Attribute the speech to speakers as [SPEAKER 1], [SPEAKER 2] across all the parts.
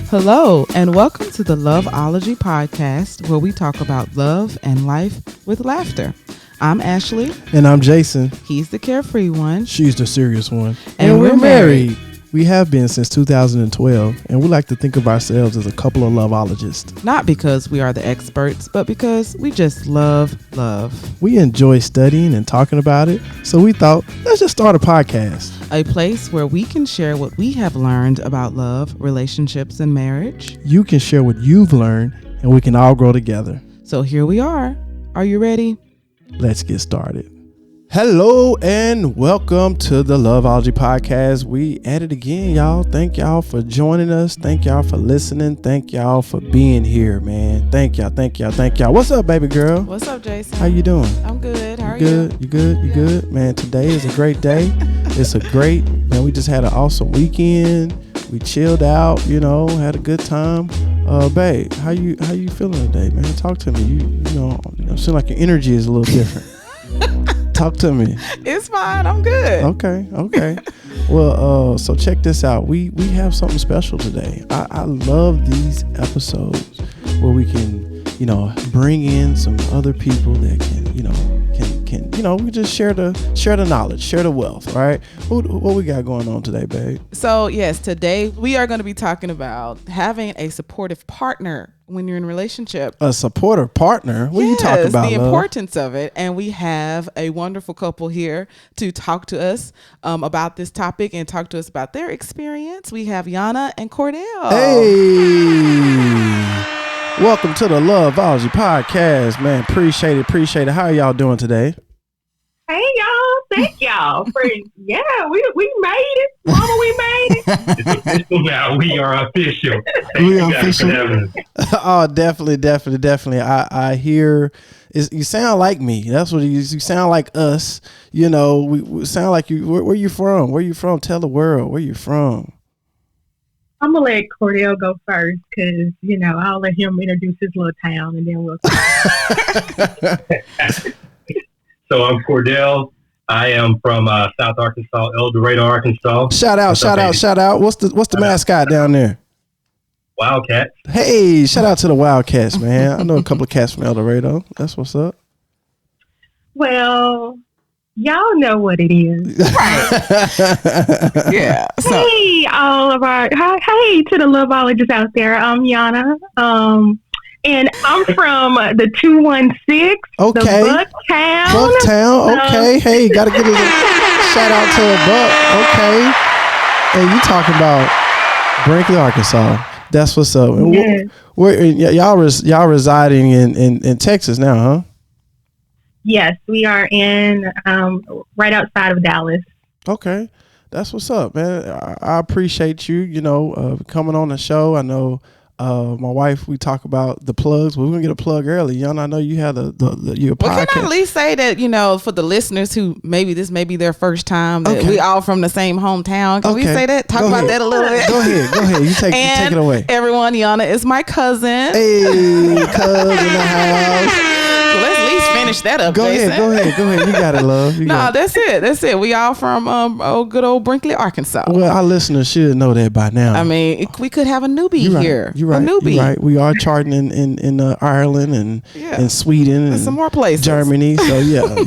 [SPEAKER 1] Hello, and welcome to the Loveology podcast, where we talk about love and life with laughter. I'm Ashley.
[SPEAKER 2] And I'm Jason.
[SPEAKER 1] He's the carefree one.
[SPEAKER 2] She's the serious one.
[SPEAKER 1] And we're married.
[SPEAKER 2] We have been since 2012, and we like to think of ourselves as a couple of loveologists.
[SPEAKER 1] Not because we are the experts, but because we just love love.
[SPEAKER 2] We enjoy studying and talking about it, so we thought, let's just start a podcast.
[SPEAKER 1] A place where we can share what we have learned about love, relationships, and marriage.
[SPEAKER 2] You can share what you've learned, and we can all grow together.
[SPEAKER 1] So here we are. Are you ready?
[SPEAKER 2] Let's get started. Hello and welcome to the Loveology podcast. We at it again, y'all. Thank y'all for joining us. Thank y'all for listening. Thank y'all for being here, man. Thank y'all. What's up, baby girl?
[SPEAKER 1] What's up, Jason?
[SPEAKER 2] How you doing?
[SPEAKER 1] I'm good. How are
[SPEAKER 2] you? You good? Man, today is a great day. Man, we just had an awesome weekend. We chilled out, had a good time. Babe, how you feeling today, man? Talk to me. You seem like your energy is a little different. Talk to me.
[SPEAKER 1] It's fine. I'm good.
[SPEAKER 2] Okay. Well, so check this out. We have something special today. I love these episodes where we can, bring in some other people that can we just share the knowledge, share the wealth, right? What we got going on today, babe?
[SPEAKER 1] So yes, today we are going to be talking about having a supportive partner when you're in a relationship.
[SPEAKER 2] A supportive partner? What are you talking about,
[SPEAKER 1] the
[SPEAKER 2] love?
[SPEAKER 1] importance of it. And we have a wonderful couple here to talk to us about this topic and talk to us about their experience. We have Yana and Cordell.
[SPEAKER 2] Hey! Welcome to the Loveology podcast, man. Appreciate it. How are y'all doing today?
[SPEAKER 3] Hey y'all, thank y'all for we made it. Mama, we made it.
[SPEAKER 4] It's official now. We are official.
[SPEAKER 2] We are official. Oh, definitely. I hear you sound like me. That's what you sound like us. We sound like you. Where you from? Where you from? Tell the world where you from.
[SPEAKER 3] I'm gonna let Cordell go first because I'll let him introduce his little town and then we'll.
[SPEAKER 4] So I'm Cordell. I am from South Arkansas, El Dorado, Arkansas.
[SPEAKER 2] Shout out. What's the mascot down there?
[SPEAKER 4] Wildcats.
[SPEAKER 2] Hey, shout out to the Wildcats, man. I know a couple of cats from El Dorado. That's what's up.
[SPEAKER 3] Well, y'all know what it is.
[SPEAKER 1] Yeah. So.
[SPEAKER 3] Hey, hey to the loveologists out there. I'm Yana. And I'm from the 216.
[SPEAKER 2] Okay.
[SPEAKER 3] The Bucktown.
[SPEAKER 2] Okay. Hey, gotta give a shout out to a Buck. Okay. Hey, you talking about Brinkley, Arkansas? That's what's up.
[SPEAKER 3] Yes.
[SPEAKER 2] Y'all residing in Texas now, huh?
[SPEAKER 3] Yes, we are in right outside of Dallas.
[SPEAKER 2] Okay, that's what's up, man. I appreciate you, coming on the show. I know my wife, we talk about the plugs, but we're gonna get a plug early. Yana, I know you have your podcast.
[SPEAKER 1] Well, can I at least say that, for the listeners who maybe this may be their first time, that we all from the same hometown. Can we say that? Talk about that a little bit.
[SPEAKER 2] Go ahead. You take it away.
[SPEAKER 1] Everyone, Yana is my cousin.
[SPEAKER 2] Hey, cousin in the house.
[SPEAKER 1] So let's at least finish that up, Jason.
[SPEAKER 2] Go ahead. You got it, love.
[SPEAKER 1] That's it. We all from good old Brinkley, Arkansas.
[SPEAKER 2] Well, our listeners should know that by now.
[SPEAKER 1] I mean, we could have a newbie here.
[SPEAKER 2] You're right.
[SPEAKER 1] A newbie.
[SPEAKER 2] You're right. We are charting in Ireland and Sweden and
[SPEAKER 1] some more places.
[SPEAKER 2] Germany. So yes.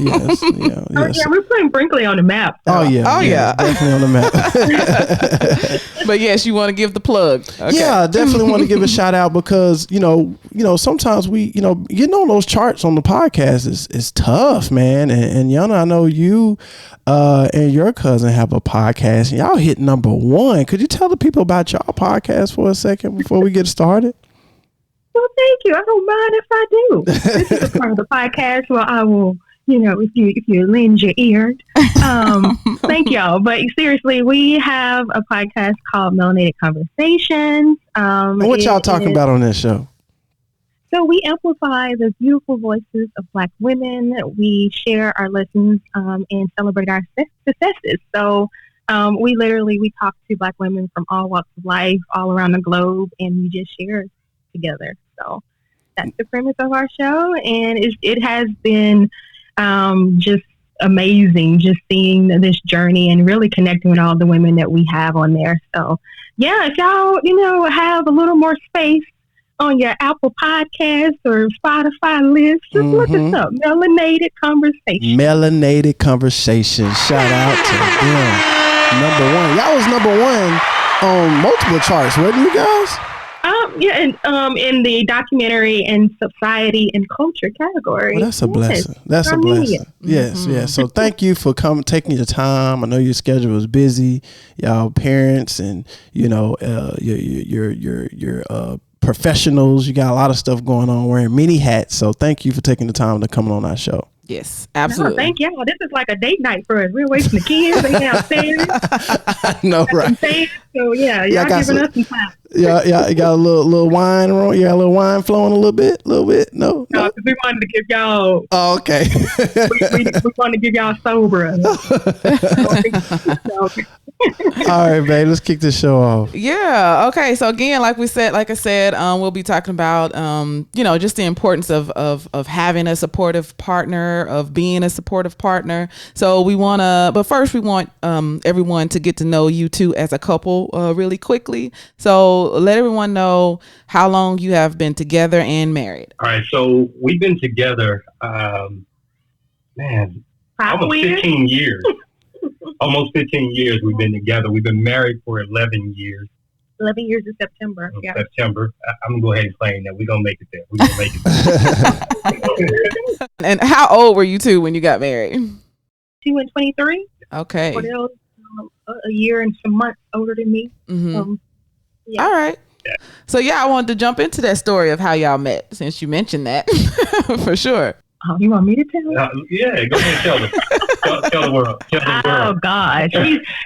[SPEAKER 3] We're putting Brinkley on the map.
[SPEAKER 2] Oh yeah, definitely on the map.
[SPEAKER 1] But yes, you want to give the plug. Okay.
[SPEAKER 2] Yeah, I definitely want to give a shout out because sometimes we getting on those charts on the podcast is tough, man. And Yana, I know you and your cousin have a podcast. Y'all hit number 1. Could you tell the people about y'all podcast for a second before we get started?
[SPEAKER 3] Well, thank you. I don't mind if I do. This is a part of the podcast where I will, if you lend your ear. Thank y'all. But seriously, we have a podcast called Melanated Conversations.
[SPEAKER 2] What y'all talking about on this show?
[SPEAKER 3] So we amplify the beautiful voices of Black women. We share our lessons and celebrate our successes. So we talk to Black women from all walks of life, all around the globe, and we just share together. So that's the premise of our show, and it has been just amazing just seeing this journey and really connecting with all the women that we have on there. So, yeah, if y'all, have a little more space on your Apple Podcast or Spotify list, just look us up. Melanated Conversation.
[SPEAKER 2] Melanated Conversation. Shout out to them. Number one. Y'all was number one on multiple charts, wasn't you guys?
[SPEAKER 3] Yeah, and in the documentary and society and culture category.
[SPEAKER 2] Well, that's a blessing. That's a blessing. Yes, yes. So thank you for taking your time. I know your schedule is busy. Y'all parents and your professionals. You got a lot of stuff going on, wearing many hats. So thank you for taking the time to come on our show.
[SPEAKER 1] Yes, absolutely.
[SPEAKER 3] No, thank y'all. This is like a date night for us. We're waiting the kids. They downstairs.
[SPEAKER 2] I know, right?
[SPEAKER 3] So yeah, y'all giving us some time.
[SPEAKER 2] Yeah, you got a little wine. You got a little wine flowing a little bit. No,
[SPEAKER 3] because we wanted to give y'all.
[SPEAKER 2] Oh, okay.
[SPEAKER 3] we wanted to give y'all sober.
[SPEAKER 2] All right, babe. Let's kick this show off.
[SPEAKER 1] Yeah. Okay. So again, like I said, we'll be talking about, just the importance of having a supportive partner, of being a supportive partner. So but first we want everyone to get to know you two as a couple really quickly. So let everyone know how long you have been together and married.
[SPEAKER 4] All right. So we've been together, almost 15 years. Almost 15 years we've been together. We've been married for 11 years.
[SPEAKER 3] 11 years in September. Yeah.
[SPEAKER 4] September. I'm going to go ahead and claim that. We're going to make it there. We're going to make it there.
[SPEAKER 1] And how old were you two when you got married?
[SPEAKER 3] 2 and 23.
[SPEAKER 1] Okay.
[SPEAKER 3] Cordell, a year and some months older than me.
[SPEAKER 1] Mm-hmm. Yeah. All right. Yeah. So I wanted to jump into that story of how y'all met, since you mentioned that for sure.
[SPEAKER 3] Oh, you want me to tell?
[SPEAKER 4] Yeah, go ahead and tell them. Tell the world.
[SPEAKER 3] Oh gosh,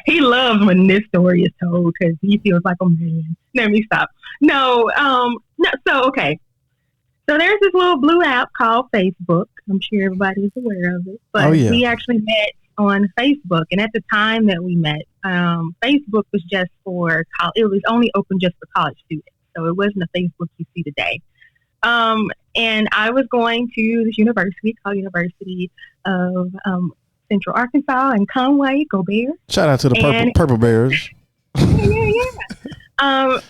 [SPEAKER 3] he loves when this story is told because he feels like a man. Let me stop. No. So okay. So there's this little blue app called Facebook. I'm sure everybody's aware of it. But we actually met on Facebook, and at the time that we met, Facebook was just for college. It was only open just for college students, so it wasn't a Facebook you see today. And I was going to this university called University of Central Arkansas in Conway. Go Bears!
[SPEAKER 2] Shout out to the Purple Bears.
[SPEAKER 3] Yeah.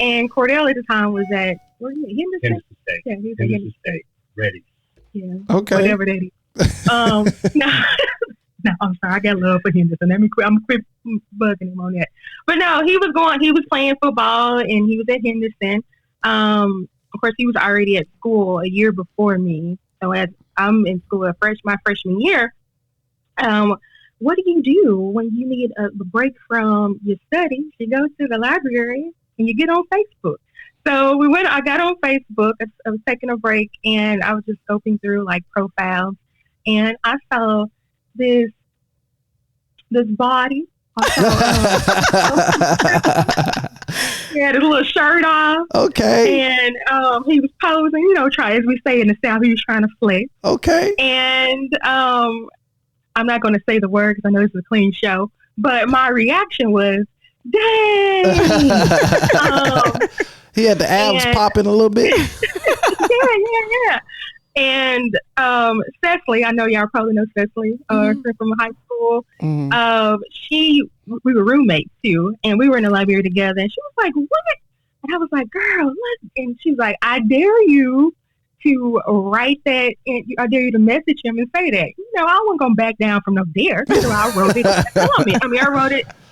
[SPEAKER 3] And Cordell at the time was at
[SPEAKER 4] Henderson State.
[SPEAKER 3] Yeah, he was
[SPEAKER 4] at Henderson State. Ready.
[SPEAKER 3] Yeah.
[SPEAKER 2] Okay.
[SPEAKER 3] Whatever that is. No, I'm sorry. I got love for Henderson. I'm quit bugging him on that. But no, he was playing football and he was at Henderson. Of course, he was already at school a year before me. So as I'm in school my freshman year, what do you do when you need a break from your studies? You go to the library and you get on Facebook. So I got on Facebook. I was taking a break and I was just scoping through like profiles, and I saw this body. He had his little shirt off.
[SPEAKER 2] Okay.
[SPEAKER 3] And he was posing, as we say in the South, he was trying to flex.
[SPEAKER 2] Okay.
[SPEAKER 3] And I'm not going to say the word because I know this is a clean show, but my reaction was, dang.
[SPEAKER 2] He had the abs popping a little bit.
[SPEAKER 3] Yeah. And Cecily, I know y'all probably know Cecily from high school. Mm-hmm. We were roommates too, and we were in the library together. And she was like, "What?" And I was like, "Girl, what?" And she was like, "I dare you to write that. And I dare you to message him and say that. I wasn't gonna back down from no dare. So I wrote it. I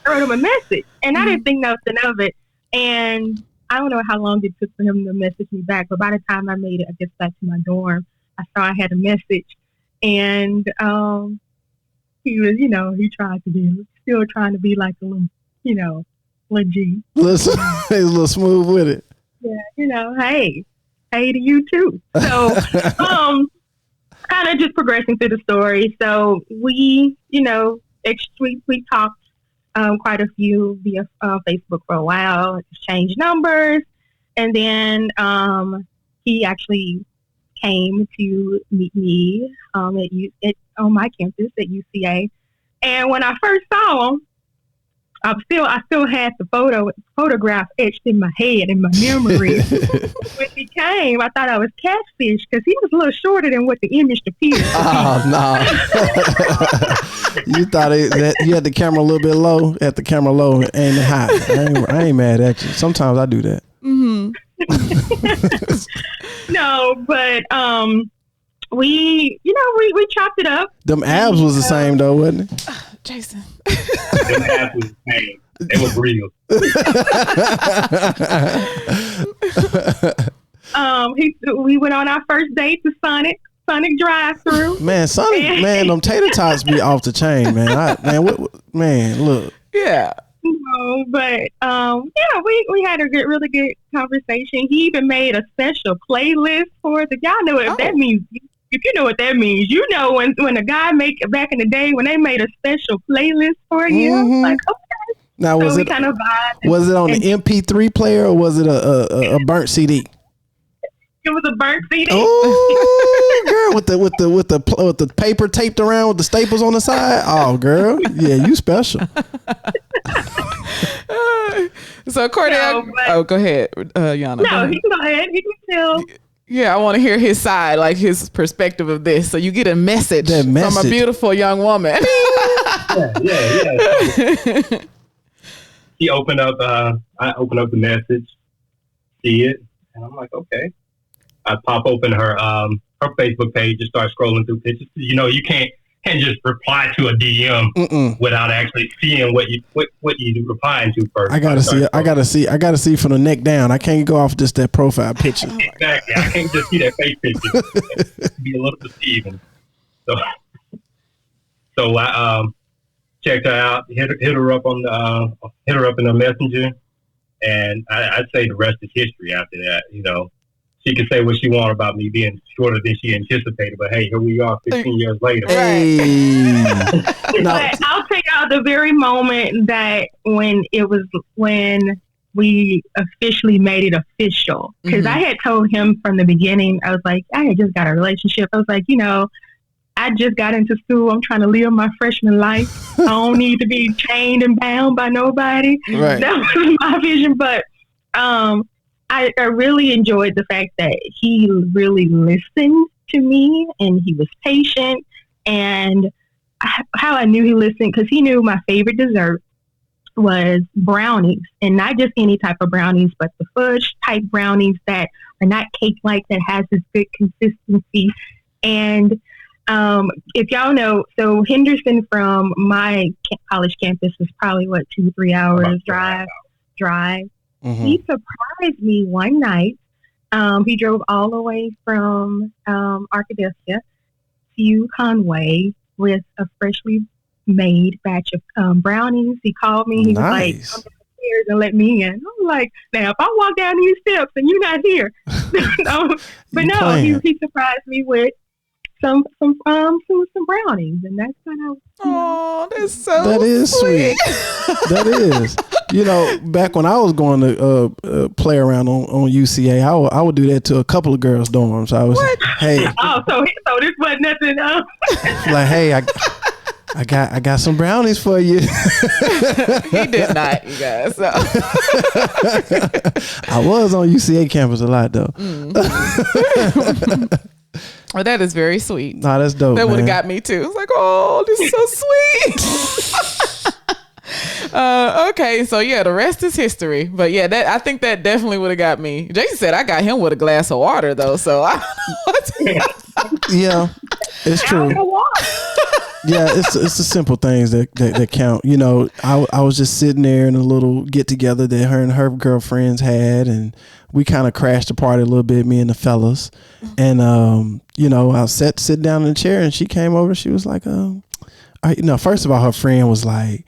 [SPEAKER 3] wrote him a message, and I didn't think nothing of it. And I don't know how long it took for him to message me back, but by the time I made it, I guess back to my dorm, I saw I had a message, and he was, he tried to be still trying to be like a little, legit.
[SPEAKER 2] Listen, he's a little smooth with it.
[SPEAKER 3] Yeah, hey to you too. So, kind of just progressing through the story. So we, we talked quite a few via Facebook for a while, exchanged numbers, and then he actually came to meet me on my campus at UCA. And when I first saw him, I still had the photograph etched in my head, in my memory. When he came, I thought I was catfish because he was a little shorter than what the image appeared.
[SPEAKER 2] Oh no! You thought that you had the camera a little bit low. At the camera low, ain't hot. I ain't mad at you. Sometimes I do that.
[SPEAKER 1] Mm-hmm.
[SPEAKER 3] No, but we chopped it up.
[SPEAKER 2] Them abs was the same though, wasn't it?
[SPEAKER 1] Jason.
[SPEAKER 4] Them abs was the same. They was real.
[SPEAKER 3] We went on our first date to Sonic drive-through.
[SPEAKER 2] Man, them tater tots be off the chain, man. Look.
[SPEAKER 1] Yeah.
[SPEAKER 3] No, but we had a really good conversation. He even made a special playlist for the. Y'all know what that means. If you know what that means, you know when a guy back in the day when they made a special playlist for you, like okay.
[SPEAKER 2] Now
[SPEAKER 3] was it kind of
[SPEAKER 2] was it on the MP3 player or was it a burnt CD?
[SPEAKER 3] It was a burnt CD.
[SPEAKER 2] Oh, girl, with the paper taped around with the staples on the side. Oh, girl, yeah, you special.
[SPEAKER 1] So Cordell, go ahead, Yana.
[SPEAKER 3] No, he can go ahead. He can tell.
[SPEAKER 1] Yeah, I want to hear his side, like his perspective of this. So you get a message from a beautiful young woman.
[SPEAKER 4] Yeah. He opened up. I opened up the message, see it, and I'm like, okay. I pop open her Facebook page and start scrolling through pictures. You know, you can't just reply to a DM without actually seeing what you replying to first.
[SPEAKER 2] I gotta see from the neck down. I can't go off just that profile picture.
[SPEAKER 4] Exactly. I can't just see that face picture. It'd be a little deceiving. So I checked her out, hit her up in the messenger, and I'd say the rest is history after that. You know, she can say what she wants about me being shorter than she anticipated, but hey, here we are 15 years later.
[SPEAKER 2] Hey.
[SPEAKER 3] But I'll take out the very moment that when we officially made it official. Because I had told him from the beginning, I was like, I had just got a relationship. I was like, I just got into school. I'm trying to live my freshman life. I don't need to be chained and bound by nobody.
[SPEAKER 2] Right.
[SPEAKER 3] That was my vision. But I really enjoyed the fact that he really listened to me and he was patient. And how I knew he listened, because he knew my favorite dessert was brownies, and not just any type of brownies, but the fudge type brownies that are not cake-like, that has this good consistency. And if y'all know, so Henderson from my college campus was probably 2-3 hours drive. Mm-hmm. He surprised me one night. He drove all the way from Arkadelphia to Conway with a freshly made batch of brownies. He called me. He was like, come upstairs and let me in. I'm like, now if I walk down these steps and you're not here, but no, he surprised me with some brownies, and that's kind of.
[SPEAKER 1] Oh, that's so.
[SPEAKER 2] That is sweet. That is. Back when I was going to play around on UCA, I would do that to a couple of girls' dorms. I was, hey.
[SPEAKER 3] Oh, so this wasn't nothing.
[SPEAKER 2] Like, hey, I got some brownies for you.
[SPEAKER 1] He did not, you guys. So.
[SPEAKER 2] I was on UCA campus a lot though.
[SPEAKER 1] Well, that is very sweet.
[SPEAKER 2] Nah, that's dope.
[SPEAKER 1] That would have got me too. It's like, oh, this is so sweet. Okay, so yeah, the rest is history. But yeah, I think that definitely would have got me. Jason said I got him with a glass of water though, so I don't know what to
[SPEAKER 2] Yeah, it's true. Yeah, it's the simple things that count. I was just sitting there in a little get together that her and her girlfriends had, and we kind of crashed the party a little bit, me and the fellas. And I sit down in the chair, and she came over. She was like, first of all, her friend was like,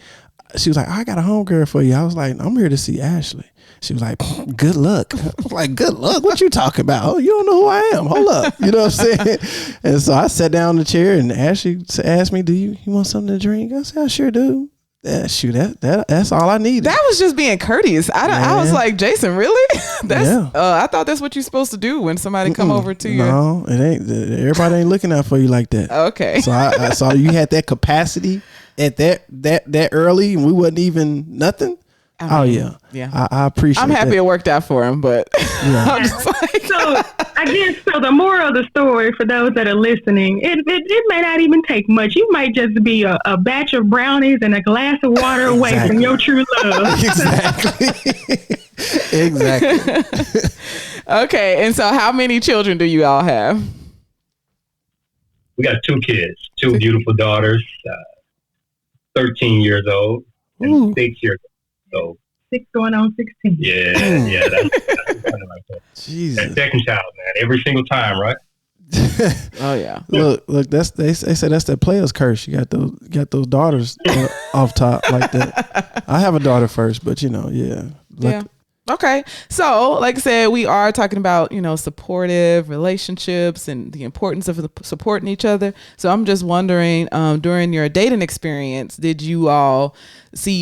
[SPEAKER 2] I got a homegirl for you. I was like, I'm here to see Ashley. She was like, good luck. I was like, good luck? What you talking about? Oh, you don't know who I am. Hold up. You know what I'm saying? And so I sat down in the chair, and Ashley asked me, do you want something to drink? I said, I sure do. That's all I needed.
[SPEAKER 1] That was just being courteous. I was like, Jason, really? I thought that's what you're supposed to do when somebody come over to you.
[SPEAKER 2] No, it ain't. Everybody ain't looking out for you like that.
[SPEAKER 1] Okay.
[SPEAKER 2] So I saw you had that capacity at that early, and we wasn't even nothing. I mean,
[SPEAKER 1] yeah.
[SPEAKER 2] I appreciate.
[SPEAKER 1] I'm happy it worked out for him, but
[SPEAKER 2] yeah.
[SPEAKER 1] I'm just like,
[SPEAKER 3] So I guess so. The moral of the story for those that are listening, it may not even take much. You might just be a batch of brownies and a glass of water away from your true love.
[SPEAKER 2] Exactly. Exactly.
[SPEAKER 1] Okay, and so how many children do you all have?
[SPEAKER 4] We got 2 kids, 2 beautiful daughters, 13 years old and 6 years old.
[SPEAKER 3] 6 going on 16.
[SPEAKER 4] Yeah, that's kind of like that.
[SPEAKER 2] Jesus.
[SPEAKER 4] That second child, man, every single time, right?
[SPEAKER 1] Oh yeah.
[SPEAKER 2] Look, they say that's that player's curse. You got those daughters off top like that. I have a daughter first, but yeah.
[SPEAKER 1] Okay. So, like I said, we are talking about, supportive relationships and the importance of supporting each other. So I'm just wondering, during your dating experience, did you all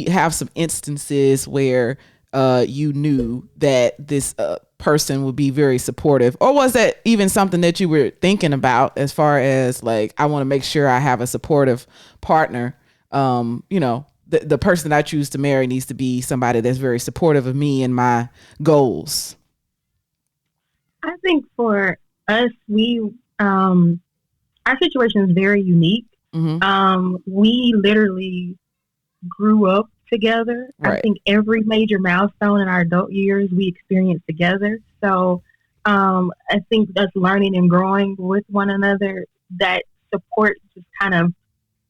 [SPEAKER 1] have some instances where you knew that this person would be very supportive, or was that even something that you were thinking about as far as like, I want to make sure I have a supportive partner? The person that I choose to marry needs to be somebody that's very supportive of me and my goals.
[SPEAKER 3] I think for us, our situation is very unique.
[SPEAKER 1] Mm-hmm.
[SPEAKER 3] We literally grew up together.
[SPEAKER 1] Right.
[SPEAKER 3] I think every major milestone in our adult years we experienced together. So I think us learning and growing with one another, that support just kind of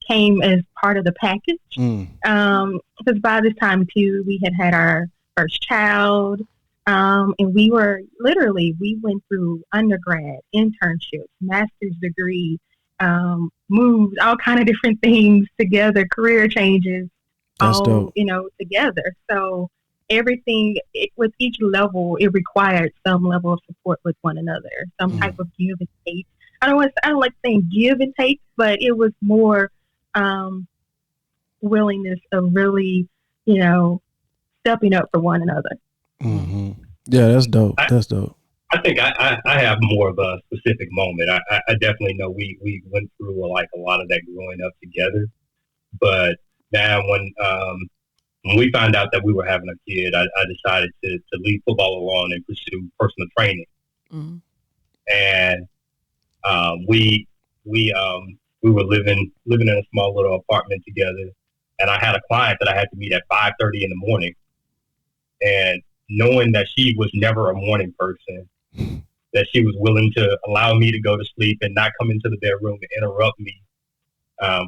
[SPEAKER 3] came as part of the package. Because by this time too, we had our first child, and we went through undergrad, internships, master's degree, moves, all kind of different things together, career changes,
[SPEAKER 2] That's
[SPEAKER 3] all
[SPEAKER 2] dope.
[SPEAKER 3] Together. So everything with each level, it required some level of support with one another, some type of give and take. I don't like saying give and take, but it was more willingness of really, stepping up for one another.
[SPEAKER 2] Mm-hmm. Yeah, that's dope. That's dope.
[SPEAKER 4] I think I have more of a specific moment. I definitely know we went through a lot of that growing up together. But now when we found out that we were having a kid, I decided to leave football alone and pursue personal training.
[SPEAKER 1] Mm-hmm.
[SPEAKER 4] And we were living in a small little apartment together, and I had a client that I had to meet at 5:30 in the morning. And knowing that she was never a morning person, that she was willing to allow me to go to sleep and not come into the bedroom and interrupt me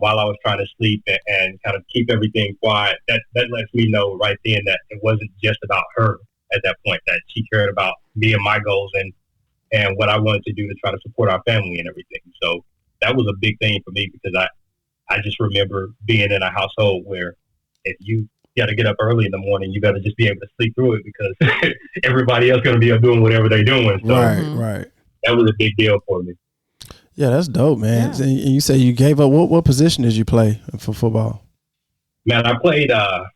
[SPEAKER 4] while I was trying to sleep and kind of keep everything quiet, that lets me know right then that it wasn't just about her at that point, that she cared about me and my goals and what I wanted to do to try to support our family and everything. So that was a big thing for me, because I just remember being in a household where if you got to get up early in the morning, you got to just be able to sleep through it, because everybody else going to be up doing whatever they're doing. So
[SPEAKER 2] Right.
[SPEAKER 4] that was a big deal for me.
[SPEAKER 2] Yeah, that's dope, man.
[SPEAKER 1] Yeah.
[SPEAKER 2] And you say you gave up. What position did you play for football?
[SPEAKER 4] Man, I played kind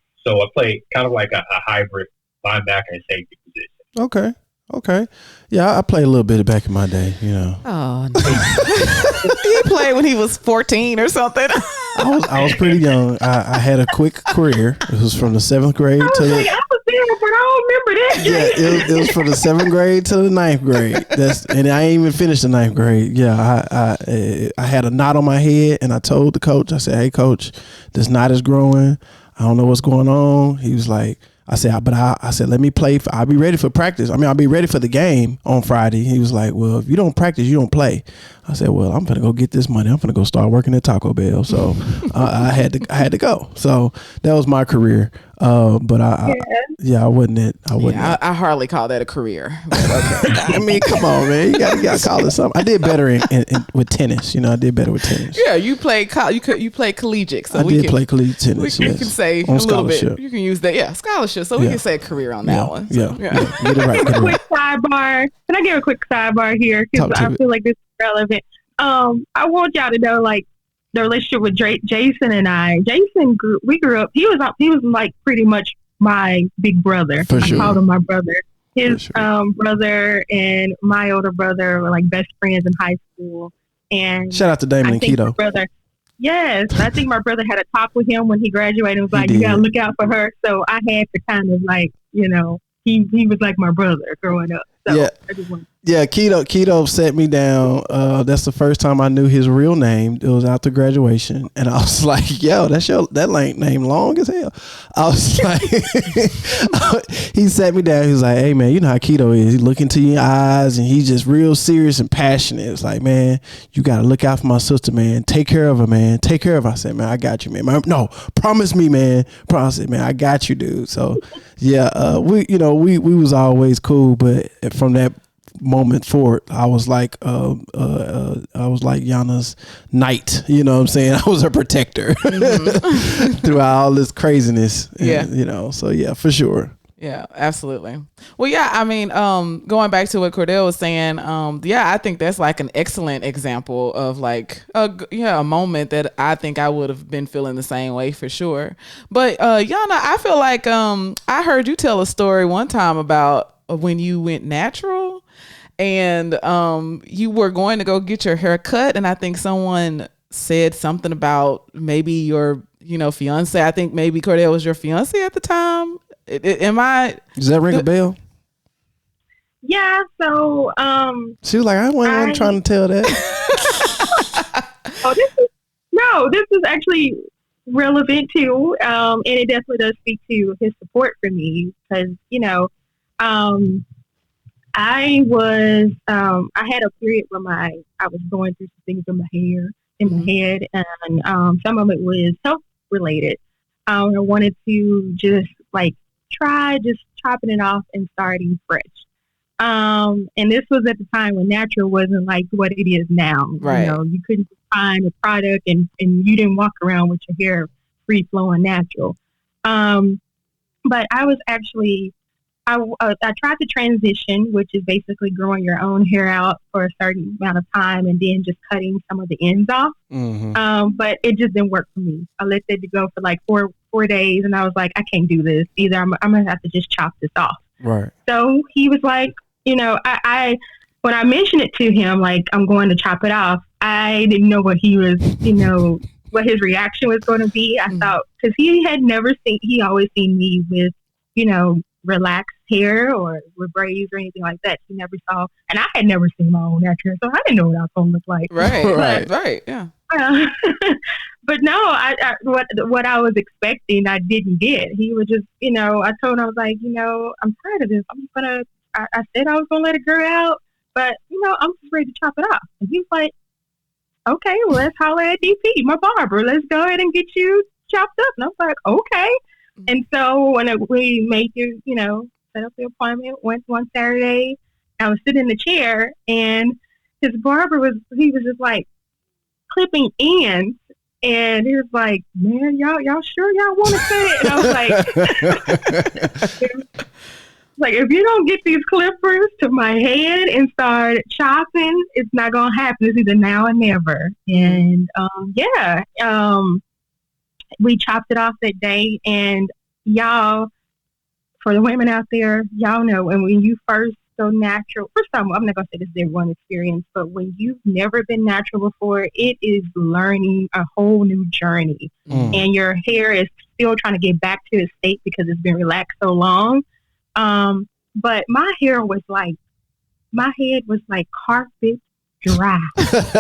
[SPEAKER 4] of like a hybrid linebacker and safety position.
[SPEAKER 2] Okay. Yeah, I played a little bit back in my day,
[SPEAKER 1] Oh, no. He played when he was 14 or something.
[SPEAKER 2] I was pretty young. I had a quick career. It was from the 7th grade
[SPEAKER 3] I was there, but I don't remember that.
[SPEAKER 2] Yeah, it was from the 7th grade to the 9th grade. And I ain't even finished the 9th grade. Yeah, I had a knot on my head, and I told the coach, I said, "Hey, coach, this knot is growing. I don't know what's going on." He was like, I said, let me play. I'll be ready for practice. I'll be ready for the game on Friday. He was like, "Well, if you don't practice, you don't play." I said, "Well, I'm going to go get this money. I'm going to go start working at Taco Bell." So I had to go. So that was my career. But I wasn't it.
[SPEAKER 1] I hardly call that a career. But okay.
[SPEAKER 2] I mean, come on, man. You got to call it something. I did better with tennis. I did better with tennis.
[SPEAKER 1] Yeah, you played collegiate. So
[SPEAKER 2] I did play collegiate tennis.
[SPEAKER 1] We can say
[SPEAKER 2] on
[SPEAKER 1] a little bit.
[SPEAKER 2] scholarship.
[SPEAKER 1] You can use that. Yeah, scholarship. So we can say a career on that one. So,
[SPEAKER 2] Yeah. Get it right.
[SPEAKER 3] Quick sidebar. Can I give a quick sidebar here? Because I feel like this is relevant. I want y'all to know, like, the relationship with Jason and I. Jason we grew up. He was like pretty much my big brother.
[SPEAKER 2] For sure.
[SPEAKER 3] I called him my brother. His
[SPEAKER 2] sure.
[SPEAKER 3] brother and my older brother were like best friends in high school. And
[SPEAKER 2] Shout out to Damon
[SPEAKER 3] I
[SPEAKER 2] and
[SPEAKER 3] think
[SPEAKER 2] Keto.
[SPEAKER 3] my brother. Yes, I think my brother had a talk with him when he graduated and was like, you got to look out for her. So I had to kind of like, he was like my brother growing up. So
[SPEAKER 2] yeah.
[SPEAKER 3] I just wanted
[SPEAKER 2] Yeah, Keto set me down. That's the first time I knew his real name. It was after graduation, and I was like, "Yo, that name long as hell." I was like, he sat me down. He was like, "Hey man, you know how Keto is. He look into your eyes, and he's just real serious and passionate. It's like, man, you gotta look out for my sister, man. Take care of her, man. Take care of her." I said, "Man, I got you, man. No, promise me, man. Promise it, man. I got you, dude." So, yeah, we was always cool, but from that moment forward, I was like Yana's knight, you know what I'm saying? I was her protector throughout all this craziness. And, so yeah, for sure.
[SPEAKER 1] Yeah, absolutely. Well, yeah, I mean, going back to what Cordell was saying, I think that's like an excellent example of like a moment that I think I would have been feeling the same way for sure. But Yana, I feel like I heard you tell a story one time about when you went natural. And you were going to go get your hair cut, and I think someone said something about maybe your, fiance. I think maybe Cordell was your fiance at the time.
[SPEAKER 2] Does that ring a bell?
[SPEAKER 3] Yeah. So
[SPEAKER 2] she was like, I wasn't trying to tell that.
[SPEAKER 3] This is actually relevant too, and it definitely does speak to his support for me because I had a period where I was going through some things in my hair, in my head, and some of it was health related. I wanted to just try just chopping it off and starting fresh. And this was at the time when natural wasn't like what it is now.
[SPEAKER 1] Right.
[SPEAKER 3] You couldn't find a product and you didn't walk around with your hair free flowing natural. But I was actually, I tried to transition, which is basically growing your own hair out for a certain amount of time and then just cutting some of the ends off.
[SPEAKER 2] Mm-hmm.
[SPEAKER 3] But it just didn't work for me. I let it go for like four days, and I was like, I can't do this. Either I'm going to have to just chop this off.
[SPEAKER 2] Right.
[SPEAKER 3] So he was like, I when I mentioned it to him, like, I'm going to chop it off, I didn't know what he was, what his reaction was going to be. I thought, because he always seen me with, relaxed hair or with braids or anything like that. He never saw, and I had never seen my own natural, so I didn't know what I was going to look like.
[SPEAKER 1] Right, yeah.
[SPEAKER 3] But no, what I was expecting, I didn't get. He was just, I told him, I was like, I'm tired of this. I said I was going to let it grow out, but, I'm just ready to chop it off. And he was like, okay, well, let's holler at DP, my barber. Let's go ahead and get you chopped up. And I was like, okay. And so when we made you, set up the appointment, went one Saturday, I was sitting in the chair, and his barber was just like clipping ends, and he was like, man, y'all sure y'all want to cut it? And I was like, if you don't get these clippers to my head and start chopping, it's not going to happen. It's either now or never. And we chopped it off that day, and y'all, for the women out there, y'all know, and when you first go natural, for some, I'm not going to say this is everyone's experience, but when you've never been natural before, it is learning a whole new journey. And your hair is still trying to get back to its state because it's been relaxed so long. But my hair was like, my head was like carpet dry, like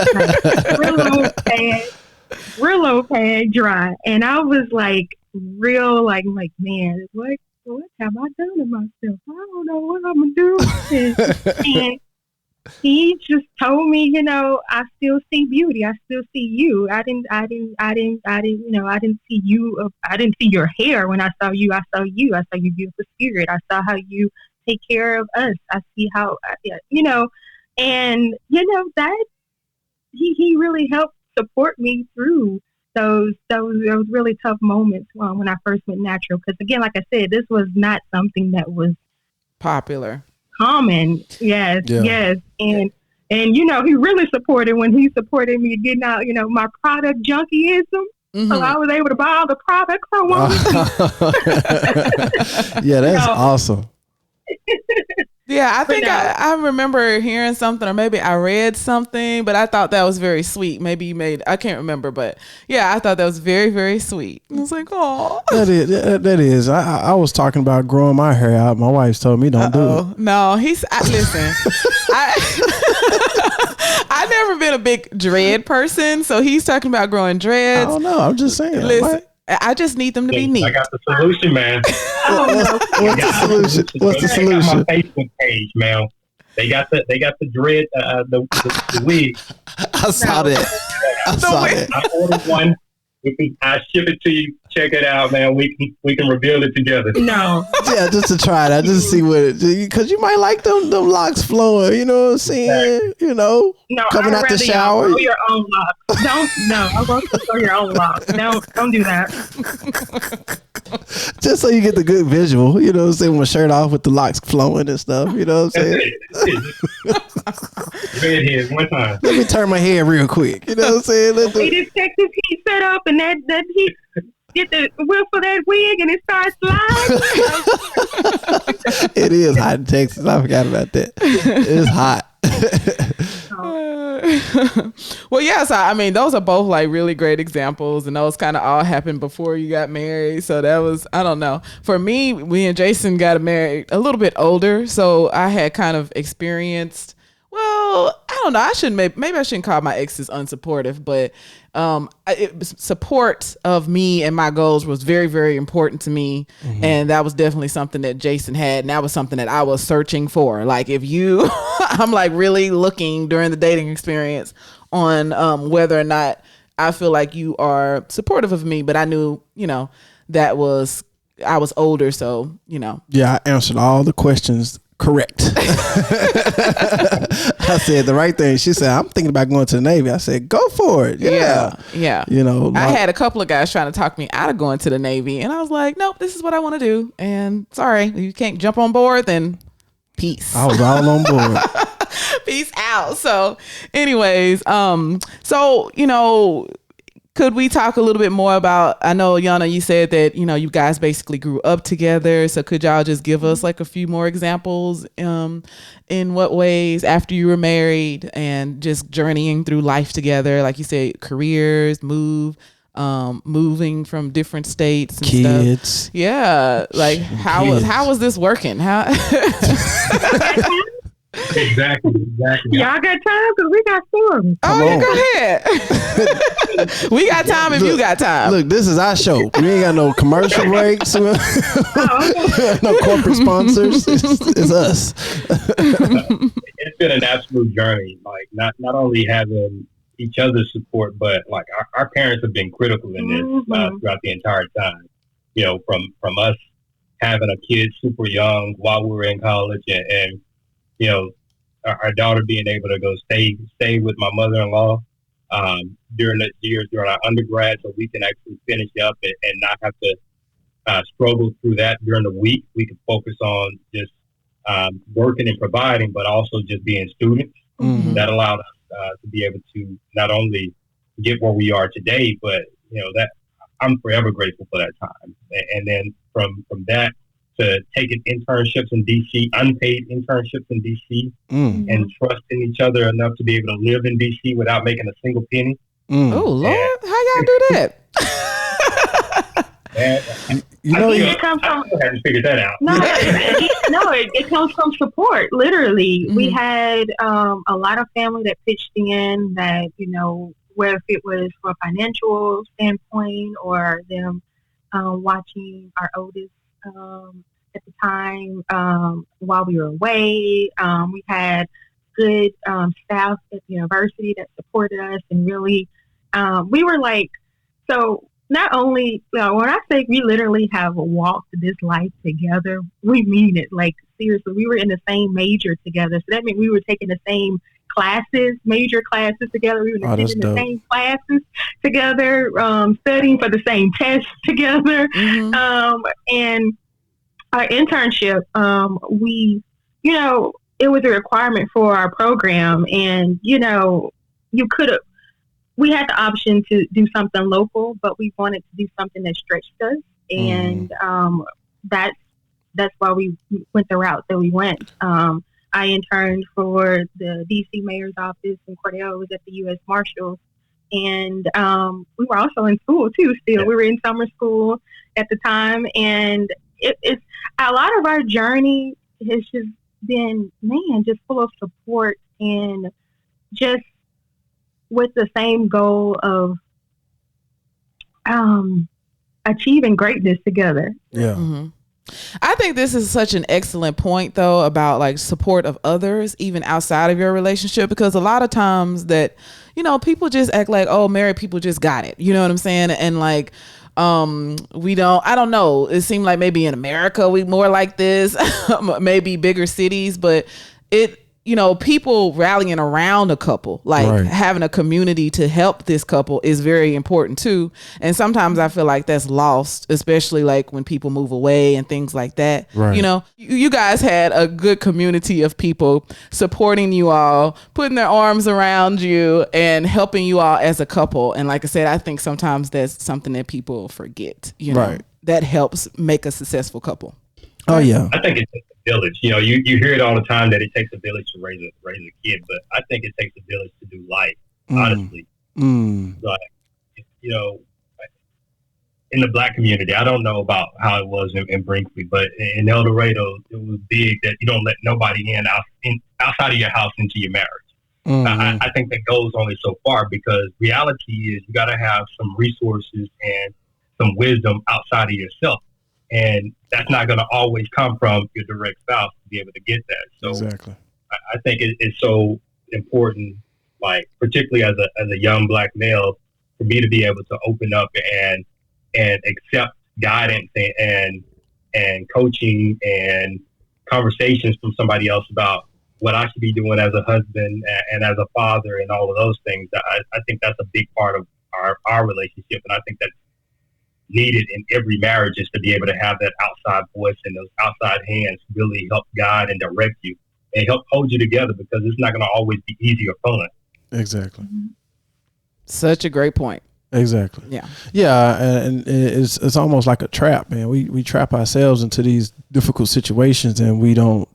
[SPEAKER 3] real low pad dry. And I was like, real, like, man, what have I done to myself? I don't know what I'm gonna do. And he just told me, I still see beauty. I still see you. I didn't see you. I didn't see your hair when I saw you. I saw you. I saw your beautiful spirit. I saw how you take care of us. I see how, and that he really helped support me through those really tough moments when I first went natural. Because again, like I said, this was not something that was popular, common. Yes. And he really supported when he supported me getting out, my product junkieism. So I was able to buy all the products I wanted.
[SPEAKER 2] Yeah, that's awesome.
[SPEAKER 1] Yeah, I think
[SPEAKER 3] no.
[SPEAKER 1] I remember hearing something, or maybe I read something, but I thought that was very sweet. Maybe you made, I can't remember, but yeah, I thought that was very, very sweet. I was like, oh.
[SPEAKER 2] That is. I was talking about growing my hair out. My wife told me don't do it.
[SPEAKER 1] No, listen, I never been a big dread person, so he's talking about growing
[SPEAKER 2] I
[SPEAKER 1] dreads.
[SPEAKER 2] don't know. I'm just saying.
[SPEAKER 1] Listen, I just need them to be neat.
[SPEAKER 4] I got the solution, man.
[SPEAKER 2] What's the solution? What's the solution?
[SPEAKER 4] My Facebook page, man. They got the dread, the wig.
[SPEAKER 2] I saw that. I saw that.
[SPEAKER 4] I ordered one. I ship it to you. Check it out, man. We can reveal it together.
[SPEAKER 3] No.
[SPEAKER 2] Yeah, just to try it out, just to see what it, because you might like them locks flowing. You know what I'm saying? You know, coming out the shower.
[SPEAKER 3] Grow your own locks. I want you to grow your own locks. Don't do that.
[SPEAKER 2] Just so you get the good visual. You know what I'm saying? With shirt off with the locks flowing and stuff. You know what I'm saying?
[SPEAKER 4] Redhead one time.
[SPEAKER 2] Let me turn my hair real quick. You know what I'm saying?
[SPEAKER 3] We just Texas heat set up, and that heat get the whip for that wig, and it starts sliding.
[SPEAKER 2] It is hot in Texas. I forgot about that. It's hot.
[SPEAKER 1] Well, yes, I mean, those are both like really great examples, and those kind of all happened before you got married. So that was, I don't know. For me, we and Jason got married a little bit older, so I had kind of experienced. Well, I don't know. Maybe I shouldn't call my exes unsupportive, but support of me and my goals was very, very important to me. Mm-hmm. And that was definitely something that Jason had. And that was something that I was searching for. Like I'm like really looking during the dating experience on whether or not I feel like you are supportive of me. But I knew, I was older. So,
[SPEAKER 2] Yeah, I answered all the questions correct. I said the right thing. She said, I'm thinking about going to the Navy. I said, go for it. Yeah.
[SPEAKER 1] I had a couple of guys trying to talk me out of going to the Navy, and I was like, nope, this is what I want to do. And sorry, you can't jump on board, then peace.
[SPEAKER 2] I was all on board.
[SPEAKER 1] Peace out. So anyways, could we talk a little bit more about, I know, Yana, you said that, you guys basically grew up together. So could y'all just give us like a few more examples in what ways after you were married and just journeying through life together? Like you said, careers, moving from different states and
[SPEAKER 2] kids.
[SPEAKER 1] Stuff. Yeah. Like how was this working?
[SPEAKER 4] Exactly.
[SPEAKER 3] Y'all got time? Because we got stories.
[SPEAKER 1] Go ahead. We got time if you got time.
[SPEAKER 2] Look, this is our show. We ain't got no commercial breaks. No corporate sponsors. It's us.
[SPEAKER 4] It's been an absolute journey. Like not only having each other's support, but like our parents have been critical in this throughout the entire time. From us having a kid super young while we were in college, and our daughter being able to go stay with my mother-in-law during the years during our undergrad, so we can actually finish up and not have to struggle through that during the week. We can focus on just working and providing, but also just being students. Mm-hmm. That allowed us to be able to not only get where we are today, but that I'm forever grateful for that time. And then from that, to taking internships in DC, unpaid internships in DC, and trusting each other enough to be able to live in DC without making a single penny.
[SPEAKER 1] Oh Lord, how y'all do that?
[SPEAKER 4] I haven't figured that out.
[SPEAKER 3] It comes from support. Literally, we had a lot of family that pitched in. That whether if it was from a financial standpoint or them watching our oldest. At the time, while we were away, we had good staff at the university that supported us, and really, we were like, so not only, when I say we literally have walked this life together, we mean it. Like seriously, we were in the same major together, so that meant we were taking the same major classes together. We were taking the same classes together, studying for the same tests together, and our internship, it was a requirement for our program, and we had the option to do something local, but we wanted to do something that stretched us, and that's that's why we went the route that we went. I interned for the DC mayor's office, and Cordell was at the U.S. Marshals. And we were also in school too. Still, we were in summer school at the time, and it's a lot of our journey has just been, man, just full of support and just with the same goal of achieving greatness together.
[SPEAKER 2] Yeah.
[SPEAKER 1] Mm-hmm. I think this is such an excellent point, though, about like support of others, even outside of your relationship, because a lot of times that, people just act like, oh, married people just got it. You know what I'm saying? And like, I don't know. It seemed like maybe in America, we more like this, maybe bigger cities, but people rallying around a couple, like having a community to help this couple is very important too. And sometimes I feel like that's lost, especially like when people move away and things like that.
[SPEAKER 2] Right.
[SPEAKER 1] You guys had a good community of people supporting you all, putting their arms around you and helping you all as a couple. And like I said, I think sometimes that's something that people forget, that helps make a successful couple.
[SPEAKER 2] Oh yeah.
[SPEAKER 4] I think it takes a village. You hear it all the time that it takes a village to raise a kid, but I think it takes a village to do life. Honestly, like in the Black community, I don't know about how it was in Brinkley, but in El Dorado, it was big that you don't let nobody outside of your house into your marriage. I think that goes only so far, because reality is you got to have some resources and some wisdom outside of yourself. And that's not going to always come from your direct spouse to be able to get that. So
[SPEAKER 2] exactly.
[SPEAKER 4] I think it's so important, like particularly as a young Black male, for me to be able to open up and accept guidance and coaching and conversations from somebody else about what I should be doing as a husband and as a father and all of those things. I think that's a big part of our relationship, and I think that's needed in every marriage, is to be able to have that outside voice and those outside hands really help guide and direct you and help hold you together, because it's not going to always be easy or fun.
[SPEAKER 2] Exactly.
[SPEAKER 1] Such a great point.
[SPEAKER 2] Exactly. Yeah. And it's almost like a trap, man. We trap ourselves into these difficult situations, and we don't,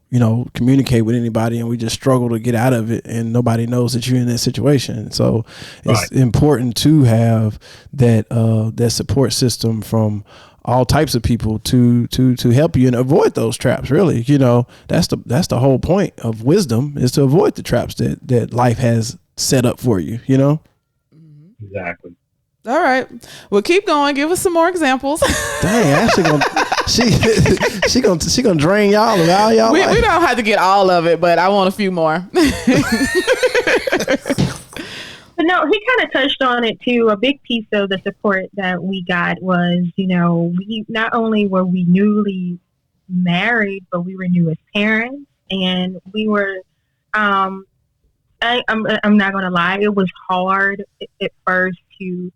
[SPEAKER 2] communicate with anybody, and we just struggle to get out of it, and nobody knows that you're in that situation. So it's important to have that support system from all types of people to help you and avoid those traps. Really, that's the whole point of wisdom, is to avoid the traps that life has set up for you.
[SPEAKER 4] Exactly.
[SPEAKER 1] All right. Well, keep going. Give us some more examples.
[SPEAKER 2] Dang, Ashley she gonna drain y'all of all y'all.
[SPEAKER 1] We don't have to get all of it, but I want a few more.
[SPEAKER 3] But no, he kind of touched on it too. A big piece of the support that we got was, we not only were we newly married, but we were new as parents, and we were. I'm not gonna lie, it was hard at first to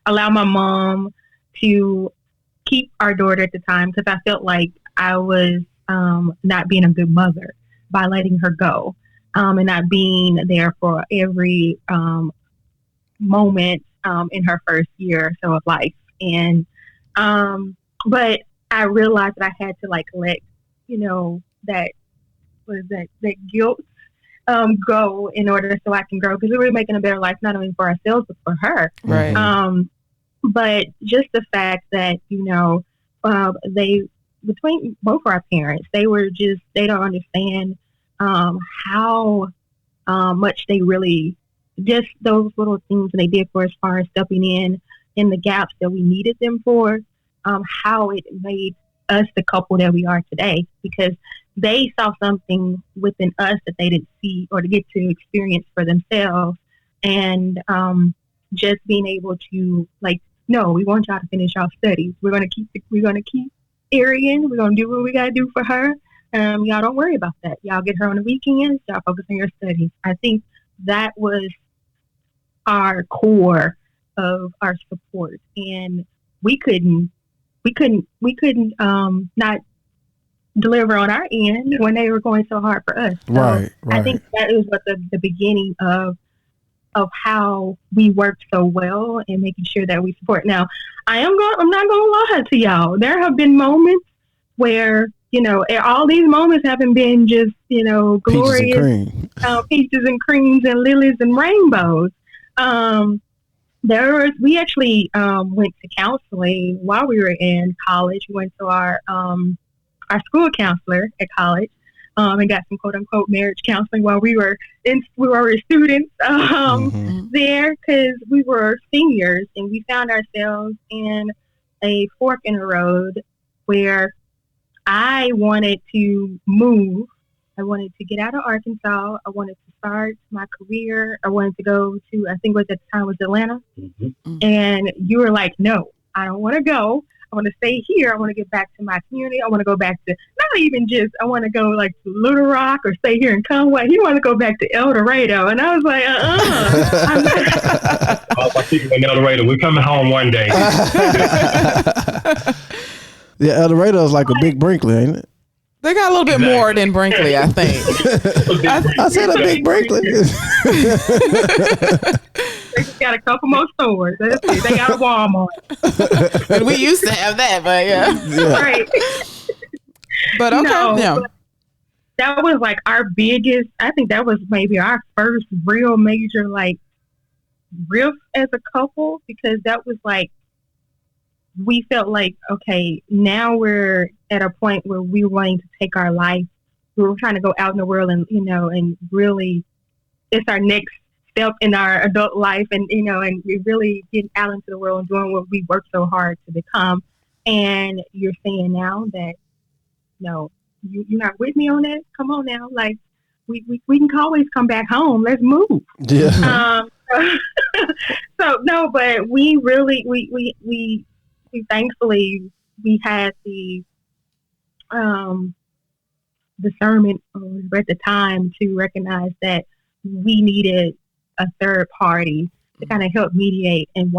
[SPEAKER 3] allow my mom to keep our daughter at the time, because I felt like I was not being a good mother by letting her go, and not being there for every moment in her first year or so of life. And but I realized that I had to let that guilt go in order so I can grow, because we were making a better life not only for ourselves but for her.
[SPEAKER 1] Right.
[SPEAKER 3] But just the fact that they, between both our parents, they don't understand how much they really, just those little things that they did for us, as far as stepping in the gaps that we needed them for, how it made us the couple that we are today, because they saw something within us that they didn't see or to get to experience for themselves. And just being able to no, we want y'all to finish our studies. We're gonna keep Arian. We're gonna do what we gotta do for her. Y'all don't worry about that. Y'all get her on the weekends. Y'all focus on your studies. I think that was our core of our support, and we couldn't not deliver on our end when they were going so hard for us. So
[SPEAKER 2] right.
[SPEAKER 3] I think that is what the beginning of of how we work so well and making sure that we support. Now, I'm not gonna lie to y'all. There have been moments where, all these moments haven't been just, glorious peaches and creams and lilies and rainbows. We actually went to counseling while we were in college. We went to our school counselor at college and got some quote unquote marriage counseling while we were students there, because we were seniors and we found ourselves in a fork in the road where I wanted to move. I wanted to get out of Arkansas. I wanted to start my career. I wanted to go to, I think at the time was Atlanta. Mm-hmm. And you were like, no, I don't want to go. I want to stay here. I want to get back to my community. I want to go back to, not even just, I want to go like to Little Rock or stay here in Conway. He wanted to go back to El Dorado. And I was like, I'm not.
[SPEAKER 4] All my people in El Dorado, we're coming home one day.
[SPEAKER 2] Yeah, El Dorado is like a big Brinkley, ain't it?
[SPEAKER 1] They got a little bit more than Brinkley, I think.
[SPEAKER 2] I said a big Brinkley.
[SPEAKER 3] They just got a couple more stores. That's it. They got a Walmart.
[SPEAKER 1] And we used to have that, but yeah.
[SPEAKER 3] Right.
[SPEAKER 1] But okay,
[SPEAKER 3] but that was like our biggest, I think that was maybe our first real major like riff as a couple, because that was like, we felt like, okay, now we're at a point where we're wanting to take our life. We were trying to go out in the world and, and really, it's our next step in our adult life, and, and we're really getting out into the world and doing what we worked so hard to become. And you're saying now that, no, you're not with me on that? Come on now. Like, we can always come back home. Let's move.
[SPEAKER 2] Yeah.
[SPEAKER 3] So, no, but we really, we thankfully we had the discernment at the time to recognize that we needed a third party to kind of help mediate and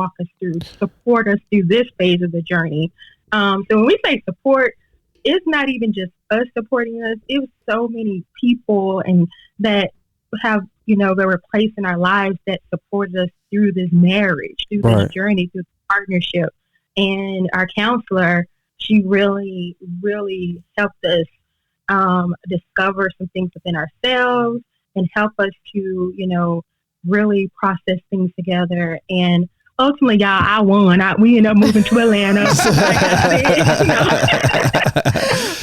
[SPEAKER 3] support us through this phase of the journey. So when we say support, it's not even just us supporting us. It was so many people and that have, that were placed in our lives that supported us through this marriage, through this journey, through this partnership. And our counselor, she really, really helped us discover some things within ourselves and help us to, really process things together. And ultimately, y'all, I won. We ended up moving to Atlanta.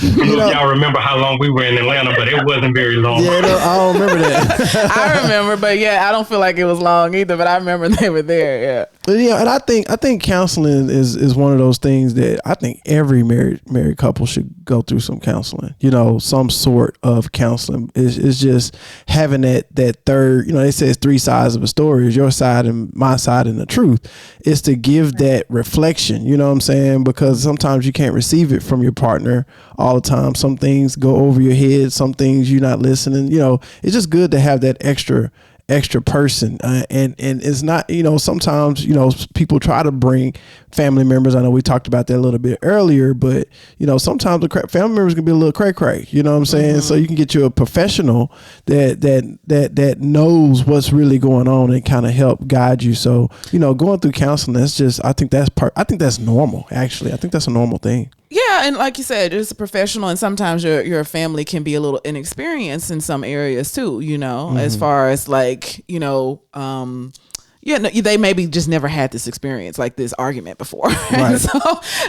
[SPEAKER 4] Y'all remember how long we were in Atlanta, but it wasn't very long.
[SPEAKER 2] Yeah, no, I don't remember that.
[SPEAKER 1] I remember, but yeah, I don't feel like it was long either, but I remember they were there. Yeah.
[SPEAKER 2] But yeah, and I think counseling is one of those things that I think every married couple should go through some counseling. Some sort of counseling. It's just having that third. It says three sides of a story: is your side and my side and the truth. Is to give that reflection. You know what I'm saying? Because sometimes you can't receive it from your partner all the time. Some things go over your head. Some things you're not listening. It's just good to have that extra person, and it's not, sometimes, people try to bring family members. I know we talked about that a little bit earlier, but sometimes the family members can be a little cray, you know what I'm saying? Mm-hmm. So you can get you a professional that knows what's really going on and kind of help guide you. So, going through counseling, I think that's normal. Actually, I think that's a normal thing.
[SPEAKER 1] Yeah, and like you said, it's a professional, and sometimes your family can be a little inexperienced in some areas too, as far as like, they maybe just never had this experience, like this argument before. Right.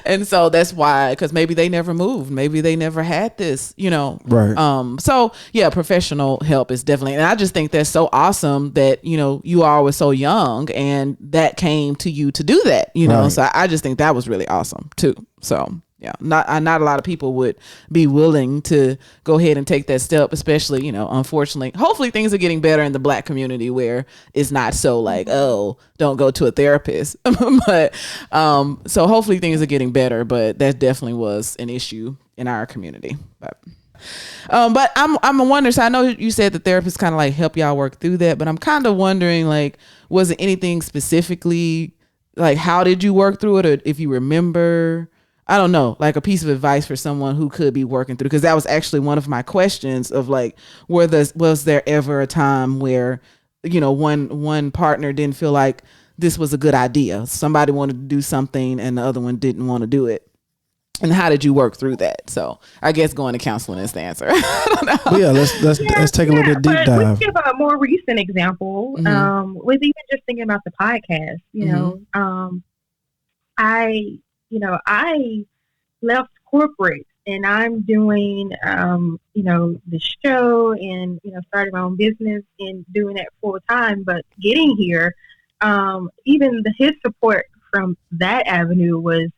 [SPEAKER 1] and so that's why, because maybe they never moved, maybe they never had this,
[SPEAKER 2] Right.
[SPEAKER 1] So yeah, professional help is definitely, and I just think that's so awesome that, you all were so young and that came to you to do that, Right. So I just think that was really awesome too. So. Yeah, not a lot of people would be willing to go ahead and take that step, especially, unfortunately. Hopefully things are getting better in the Black community where it's not so like, oh, don't go to a therapist. But so hopefully things are getting better, but that definitely was an issue in our community. But I'm wondering, so I know you said the therapist kind of like help y'all work through that, but I'm kind of wondering, like, was it anything specifically, like, how did you work through it, or if you remember? I don't know, like a piece of advice for someone who could be working through, because that was actually one of my questions of like, was there ever a time where one partner didn't feel like this was a good idea. Somebody wanted to do something and the other one didn't want to do it. And how did you work through that? So I guess going to counseling is the answer. I don't know.
[SPEAKER 2] Well, yeah, let's take a little bit deep
[SPEAKER 3] but
[SPEAKER 2] dive.
[SPEAKER 3] Let's give a more recent example. With even just thinking about the podcast, I left corporate and I'm doing, the show and, starting my own business and doing it full time. But getting here, even his support from that avenue was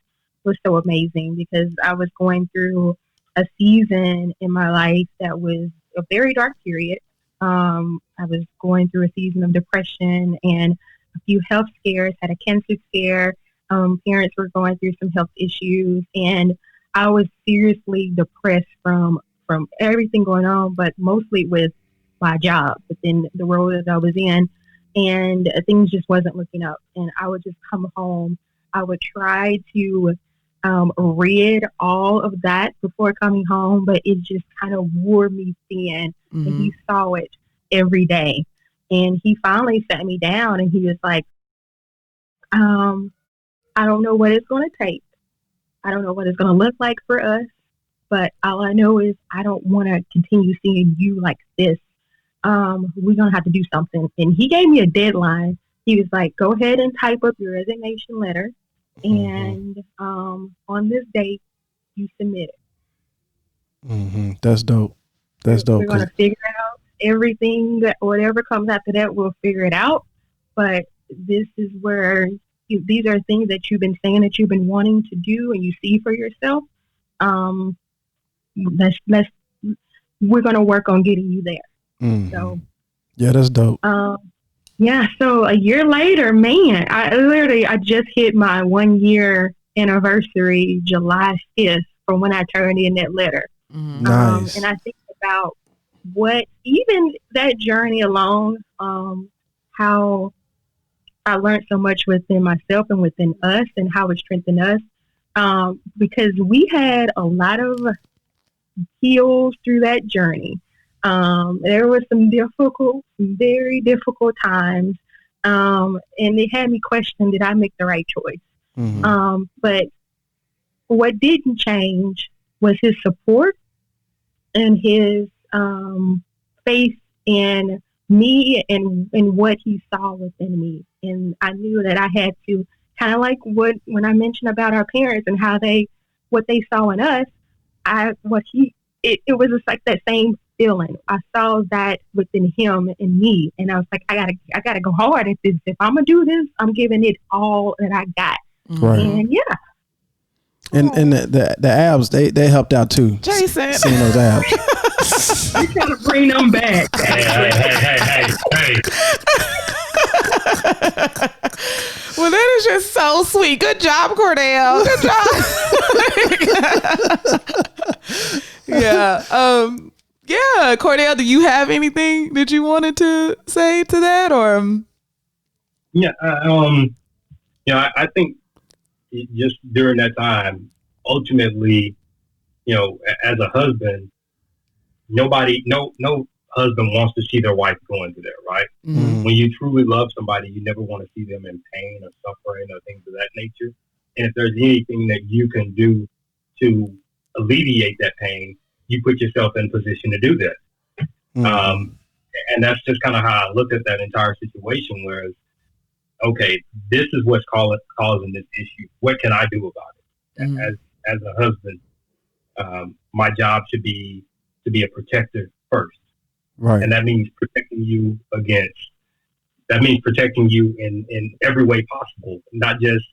[SPEAKER 3] so amazing because I was going through a season in my life that was a very dark period. I was going through a season of depression and a few health scares, had a cancer scare. Parents were going through some health issues, and I was seriously depressed from everything going on, but mostly with my job within the role that I was in, and things just wasn't looking up. And I would just come home. I would try to rid all of that before coming home, but it just kind of wore me thin. And he saw it every day. And he finally sat me down and he was like, I don't know what it's going to take. I don't know what it's going to look like for us, but all I know is I don't want to continue seeing you like this. We're going to have to do something. And he gave me a deadline. He was like, go ahead and type up your resignation letter. And on this date, you submit it.
[SPEAKER 2] That's dope. That's dope.
[SPEAKER 3] We're going to figure out everything that whatever comes after that, we'll figure it out. But this is where these are things that you've been saying that you've been wanting to do and you see for yourself. We're going to work on getting you there. So,
[SPEAKER 2] yeah, that's dope.
[SPEAKER 3] Yeah, so a year later, man, I just hit my 1 year anniversary, July 5th, from when I turned in that letter.
[SPEAKER 2] Nice.
[SPEAKER 3] And I think about what, even that journey alone, how I learned so much within myself and within us and how it strengthened us. Because we had a lot of heals through that journey. There were some very difficult times. And it had me question, did I make the right choice? But what didn't change was his support and his faith in me and what he saw within me. And I knew that I had to kind of like when I mentioned about our parents and how what they saw in us, it was just like that same feeling. I saw that within him and me, and I was like, I gotta go hard at this. If I'm gonna do this, I'm giving it all that I got.
[SPEAKER 2] Right.
[SPEAKER 3] And yeah.
[SPEAKER 2] And the abs, they helped out too.
[SPEAKER 1] Jason,
[SPEAKER 2] seeing those abs.
[SPEAKER 3] You gotta bring them back.
[SPEAKER 4] Hey.
[SPEAKER 1] Well, that is just so sweet. Good job, Cordell. Good job. Yeah. Yeah, Cordell, do you have anything that you wanted to say to that, or?
[SPEAKER 4] Yeah, I think just during that time, ultimately, as a husband, no husband wants to see their wife going through that, right? When you truly love somebody, you never want to see them in pain or suffering or things of that nature. And if there's anything that you can do to alleviate that pain, you put yourself in position to do that. And that's just kind of how I looked at that entire situation, whereas, okay, this is what's causing this issue. What can I do about it? As a husband, my job should be to be a protector first.
[SPEAKER 2] Right.
[SPEAKER 4] And that means protecting you in every way possible, not just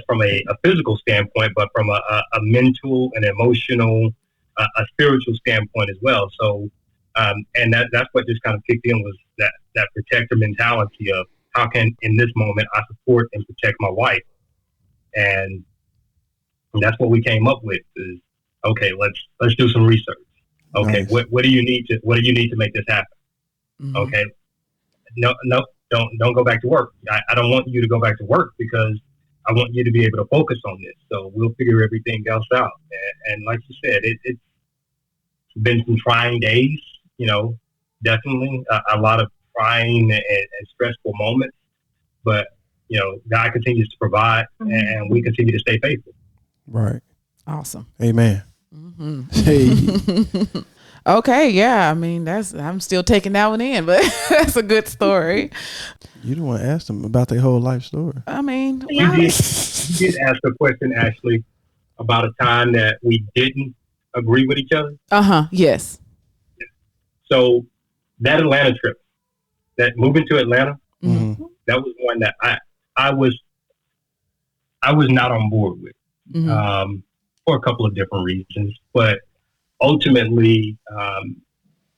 [SPEAKER 4] from a physical standpoint, but from a mental and emotional, a spiritual standpoint as well. So, and that's what just kind of kicked in was that protector mentality of how can, in this moment, I support and protect my wife. And that's what we came up with is, okay, let's do some research. Okay. Nice. What do you need to make this happen? Okay. No, don't go back to work. I don't want you to go back to work because I want you to be able to focus on this. So we'll figure everything else out. And like you said, it's been some trying days, definitely a lot of trying and stressful moments. But, God continues to provide, and we continue to stay faithful.
[SPEAKER 2] Right.
[SPEAKER 1] Awesome.
[SPEAKER 2] Amen.
[SPEAKER 1] Mm-hmm.
[SPEAKER 2] Hey.
[SPEAKER 1] Okay, yeah. I mean, I'm still taking that one in, but that's a good story.
[SPEAKER 2] You don't want to ask them about their whole life story.
[SPEAKER 1] I mean,
[SPEAKER 4] You did ask a question, Ashley, about a time that we didn't agree with each other.
[SPEAKER 1] Yes.
[SPEAKER 4] So that Atlanta trip, that moving to Atlanta,
[SPEAKER 2] Mm-hmm.
[SPEAKER 4] that was one that I was not on board with, for a couple of different reasons. But ultimately,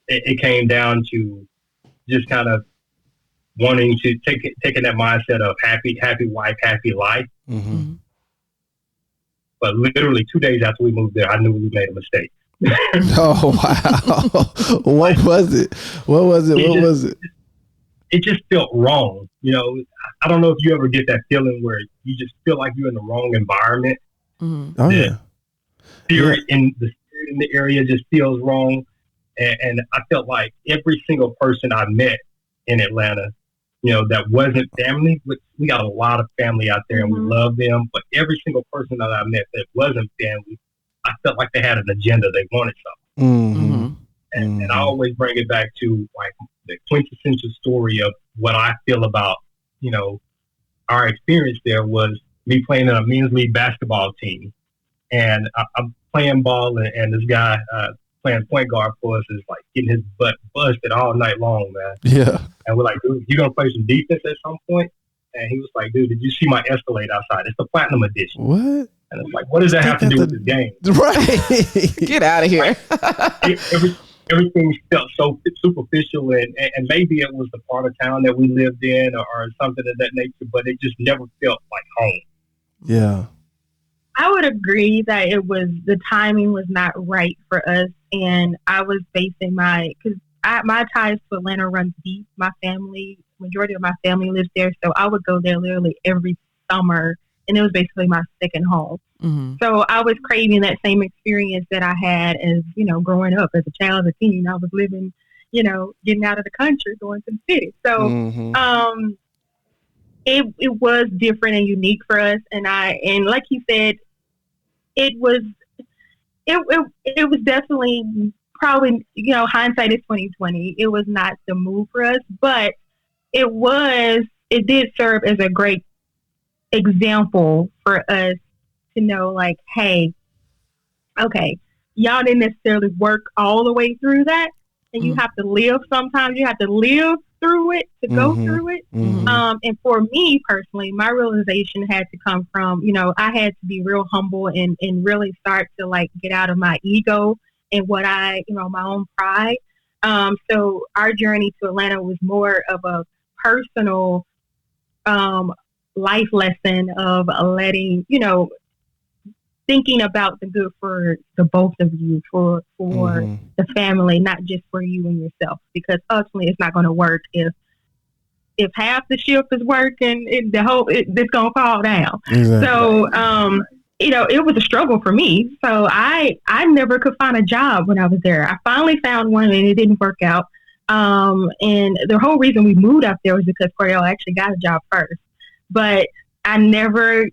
[SPEAKER 4] it came down to just kind of wanting to taking that mindset of happy wife, happy life.
[SPEAKER 2] Mm-hmm.
[SPEAKER 4] But literally 2 days after we moved there, I knew we made a mistake.
[SPEAKER 2] Oh, wow. What was it?
[SPEAKER 4] It just felt wrong. I don't know if you ever get that feeling where you just feel like you're in the wrong environment.
[SPEAKER 1] Mm-hmm.
[SPEAKER 2] Oh, yeah.
[SPEAKER 4] Spirit in the area just feels wrong. And I felt like every single person I met in Atlanta, that wasn't family. We got a lot of family out there and we love them. But every single person that I met that wasn't family, I felt like they had an agenda. They wanted something.
[SPEAKER 2] Mm-hmm.
[SPEAKER 4] And I always bring it back to like the quintessential story of what I feel about, our experience there was me playing in a men's league basketball team. And I'm playing ball and this guy playing point guard for us is like getting his butt busted all night long, man.
[SPEAKER 2] Yeah.
[SPEAKER 4] And we're like, dude, you gonna play some defense at some point? And he was like, dude, did you see my Escalade outside? It's the platinum edition.
[SPEAKER 2] What?
[SPEAKER 4] And it's like, what does that have to do with this game?
[SPEAKER 2] Right.
[SPEAKER 1] Get out of here.
[SPEAKER 4] Everything felt so superficial, and maybe it was the part of town that we lived in or something of that nature, but it just never felt like home.
[SPEAKER 2] Yeah.
[SPEAKER 3] I would agree that the timing was not right for us, and I was basing my ties to Atlanta runs deep. Majority of my family lives there, so I would go there literally every summer, and it was basically my second home.
[SPEAKER 1] Mm-hmm.
[SPEAKER 3] So I was craving that same experience that I had as, growing up as a child, as a teen. I was living, getting out of the country, going to the city. So it was different and unique for us. And like you said, it was definitely probably, hindsight is 2020. It was not the move for us, but it did serve as a great example for us to know, like, hey, okay, y'all didn't necessarily work all the way through that, and you have to live. Sometimes you have to live through it to go through it. And for me personally, my realization had to come from, I had to be real humble and really start to like get out of my ego and what my own pride. So our journey to Atlanta was more of a personal life lesson of letting, thinking about the good for the both of you, for the family, not just for you and yourself, because ultimately it's not going to work if half the ship is working, it's going to fall down.
[SPEAKER 2] Exactly.
[SPEAKER 3] So, it was a struggle for me. So I never could find a job when I was there. I finally found one and it didn't work out. And the whole reason we moved up there was because Cordell actually got a job first. But I never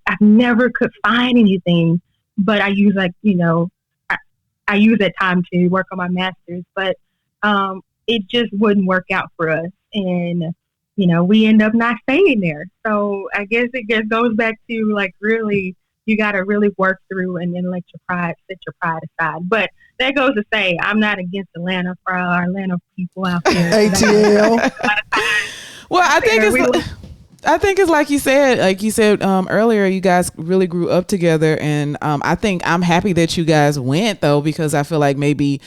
[SPEAKER 3] could find anything. But I use I use that time to work on my master's. But it just wouldn't work out for us, and we end up not staying there. So I guess it goes back to like really you got to really work through and then set your pride aside. But that goes to say I'm not against Atlanta for our Atlanta people out there.
[SPEAKER 2] ATL.
[SPEAKER 1] Well, I think it's like you said earlier, you guys really grew up together, and I think I'm happy that you guys went though, because I feel like maybe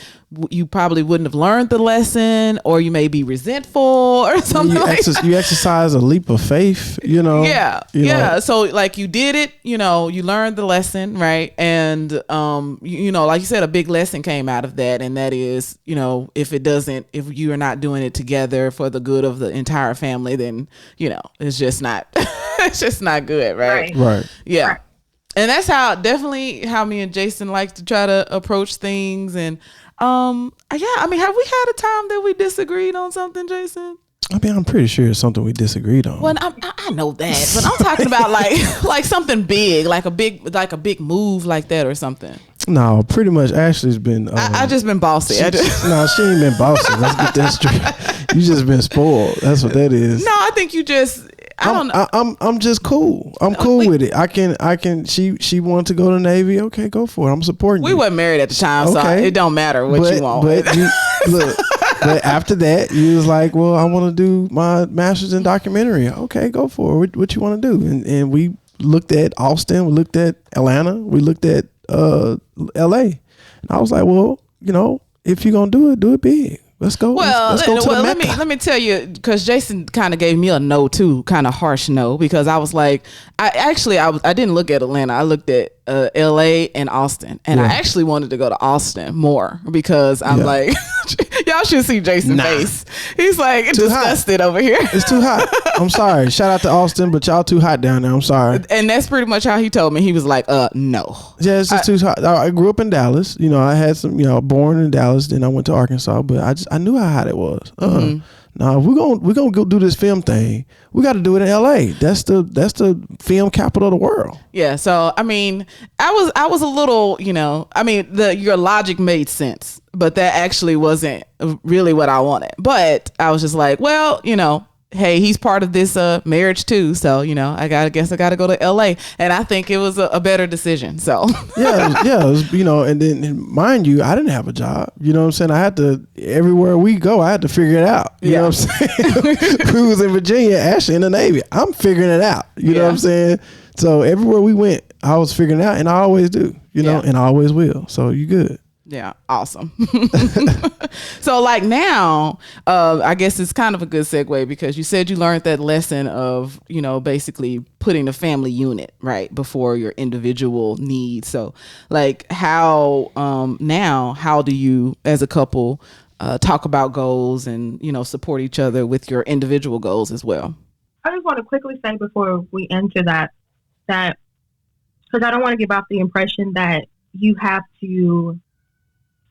[SPEAKER 1] you probably wouldn't have learned the lesson, or you may be resentful or something.
[SPEAKER 2] You exercise a leap of faith,
[SPEAKER 1] Yeah. So like you did it, you learned the lesson, right? And like you said, a big lesson came out of that, and that is, if you are not doing it together for the good of the entire family, then it's just not it's just not good, right?
[SPEAKER 2] Right.
[SPEAKER 1] Yeah.
[SPEAKER 3] Right.
[SPEAKER 1] And that's definitely how me and Jason like to try to approach things. And have we had a time that we disagreed on something, Jason?
[SPEAKER 2] I mean, I'm pretty sure it's something we disagreed on.
[SPEAKER 1] Well, I know that, but I'm talking about like something big, like a big move like that or something.
[SPEAKER 2] No, pretty much Ashley's been.
[SPEAKER 1] I just been bossy.
[SPEAKER 2] She ain't been bossy. Let's get that straight. You just been spoiled. That's what that is.
[SPEAKER 1] No, I think you just. I don't know.
[SPEAKER 2] I'm just cool. I'm cool with it. I can. She wanted to go to the Navy. Okay, go for it. I'm supporting you.
[SPEAKER 1] We weren't married at the time, so it don't matter what you want.
[SPEAKER 2] But look. But after that, you was like, well, I want to do my master's in documentary. Okay, go for it. What you want to do? And we looked at Austin. We looked at Atlanta. We looked at LA. And I was like, well, if you're going to do it big. Let's go.
[SPEAKER 1] Well,
[SPEAKER 2] let's go to the Mecca.
[SPEAKER 1] let me tell you, because Jason kind of gave me a no too, kind of harsh no, because I was like, I didn't look at Atlanta. I looked at LA and Austin, and I actually wanted to go to Austin more because I'm like, y'all should see Jason's face. He's like disgusted over here.
[SPEAKER 2] It's too hot. I'm sorry. Shout out to Austin, but y'all too hot down there. I'm sorry.
[SPEAKER 1] And that's pretty much how he told me. He was like, no.
[SPEAKER 2] Yeah, it's just too hot. I grew up in Dallas. I had some, born in Dallas. Then I went to Arkansas, but I knew how hot it was. Now, if we're gonna go do this film thing, we got to do it in LA. That's the film capital of the world.
[SPEAKER 1] Yeah. So I mean, I was a little, your logic made sense, but that actually wasn't really what I wanted. But I was just like, well, hey, he's part of this marriage too, so I guess I gotta go to LA, and I think it was a better decision. So
[SPEAKER 2] it was, and then mind you, I didn't have a job. You know what I'm saying? I had to, everywhere we go, I had to figure it out. You know what I'm saying? We was in Virginia, Ashley in the Navy. I'm figuring it out. You know what I'm saying? So everywhere we went, I was figuring it out, and I always do. And I always will. So you good.
[SPEAKER 1] Yeah, awesome. So like now, I guess it's kind of a good segue because you said you learned that lesson of, basically putting the family unit right before your individual needs. So like how do you as a couple talk about goals and, support each other with your individual goals as well?
[SPEAKER 3] I just want to quickly say before we enter that because I don't want to give off the impression that you have to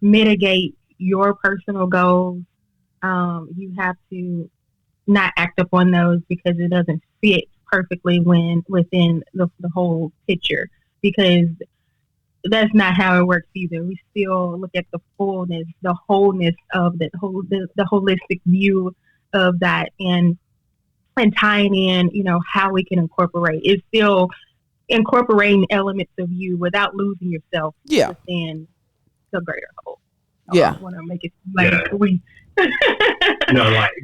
[SPEAKER 3] mitigate your personal goals. You have to not act upon those because it doesn't fit perfectly within the whole picture, because that's not how it works either. We still look at the fullness, the wholeness of the holistic view of that, and tying in, how we can incorporate. It's still incorporating elements of you without losing yourself within the greater whole.
[SPEAKER 1] Yeah.
[SPEAKER 3] I want to make it we.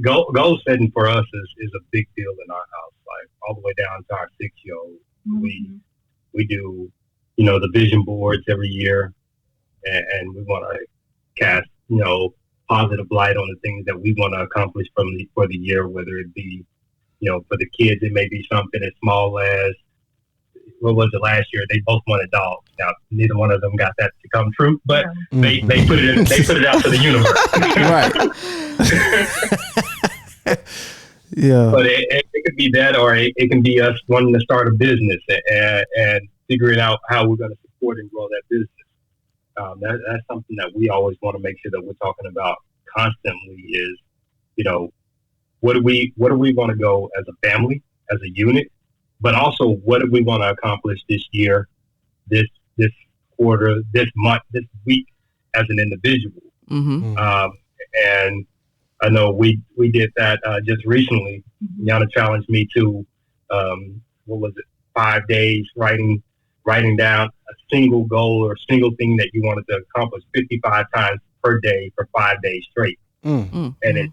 [SPEAKER 4] Goal setting for us is a big deal in our house. Like all the way down to our 6-year-old. Mm-hmm. We do, the vision boards every year, and we want to cast, positive light on the things that we want to accomplish for the year. Whether it be, for the kids, it may be something as small as, what was it last year? They both wanted dogs. Now, neither one of them got that to come true, but they put it out to the universe.
[SPEAKER 2] Right. Yeah.
[SPEAKER 4] But it could be that, or it can be us wanting to start a business and figuring out how we're going to support and grow that business. That's something that we always want to make sure that we're talking about constantly is, what do we want to go as a family, as a unit? But also, what do we want to accomplish this year, this quarter, this month, this week as an individual?
[SPEAKER 1] Mm-hmm.
[SPEAKER 4] And I know we did that just recently. Yana challenged me to, 5 days writing down a single goal or single thing that you wanted to accomplish 55 times per day for 5 days straight.
[SPEAKER 1] Mm-hmm.
[SPEAKER 4] And it's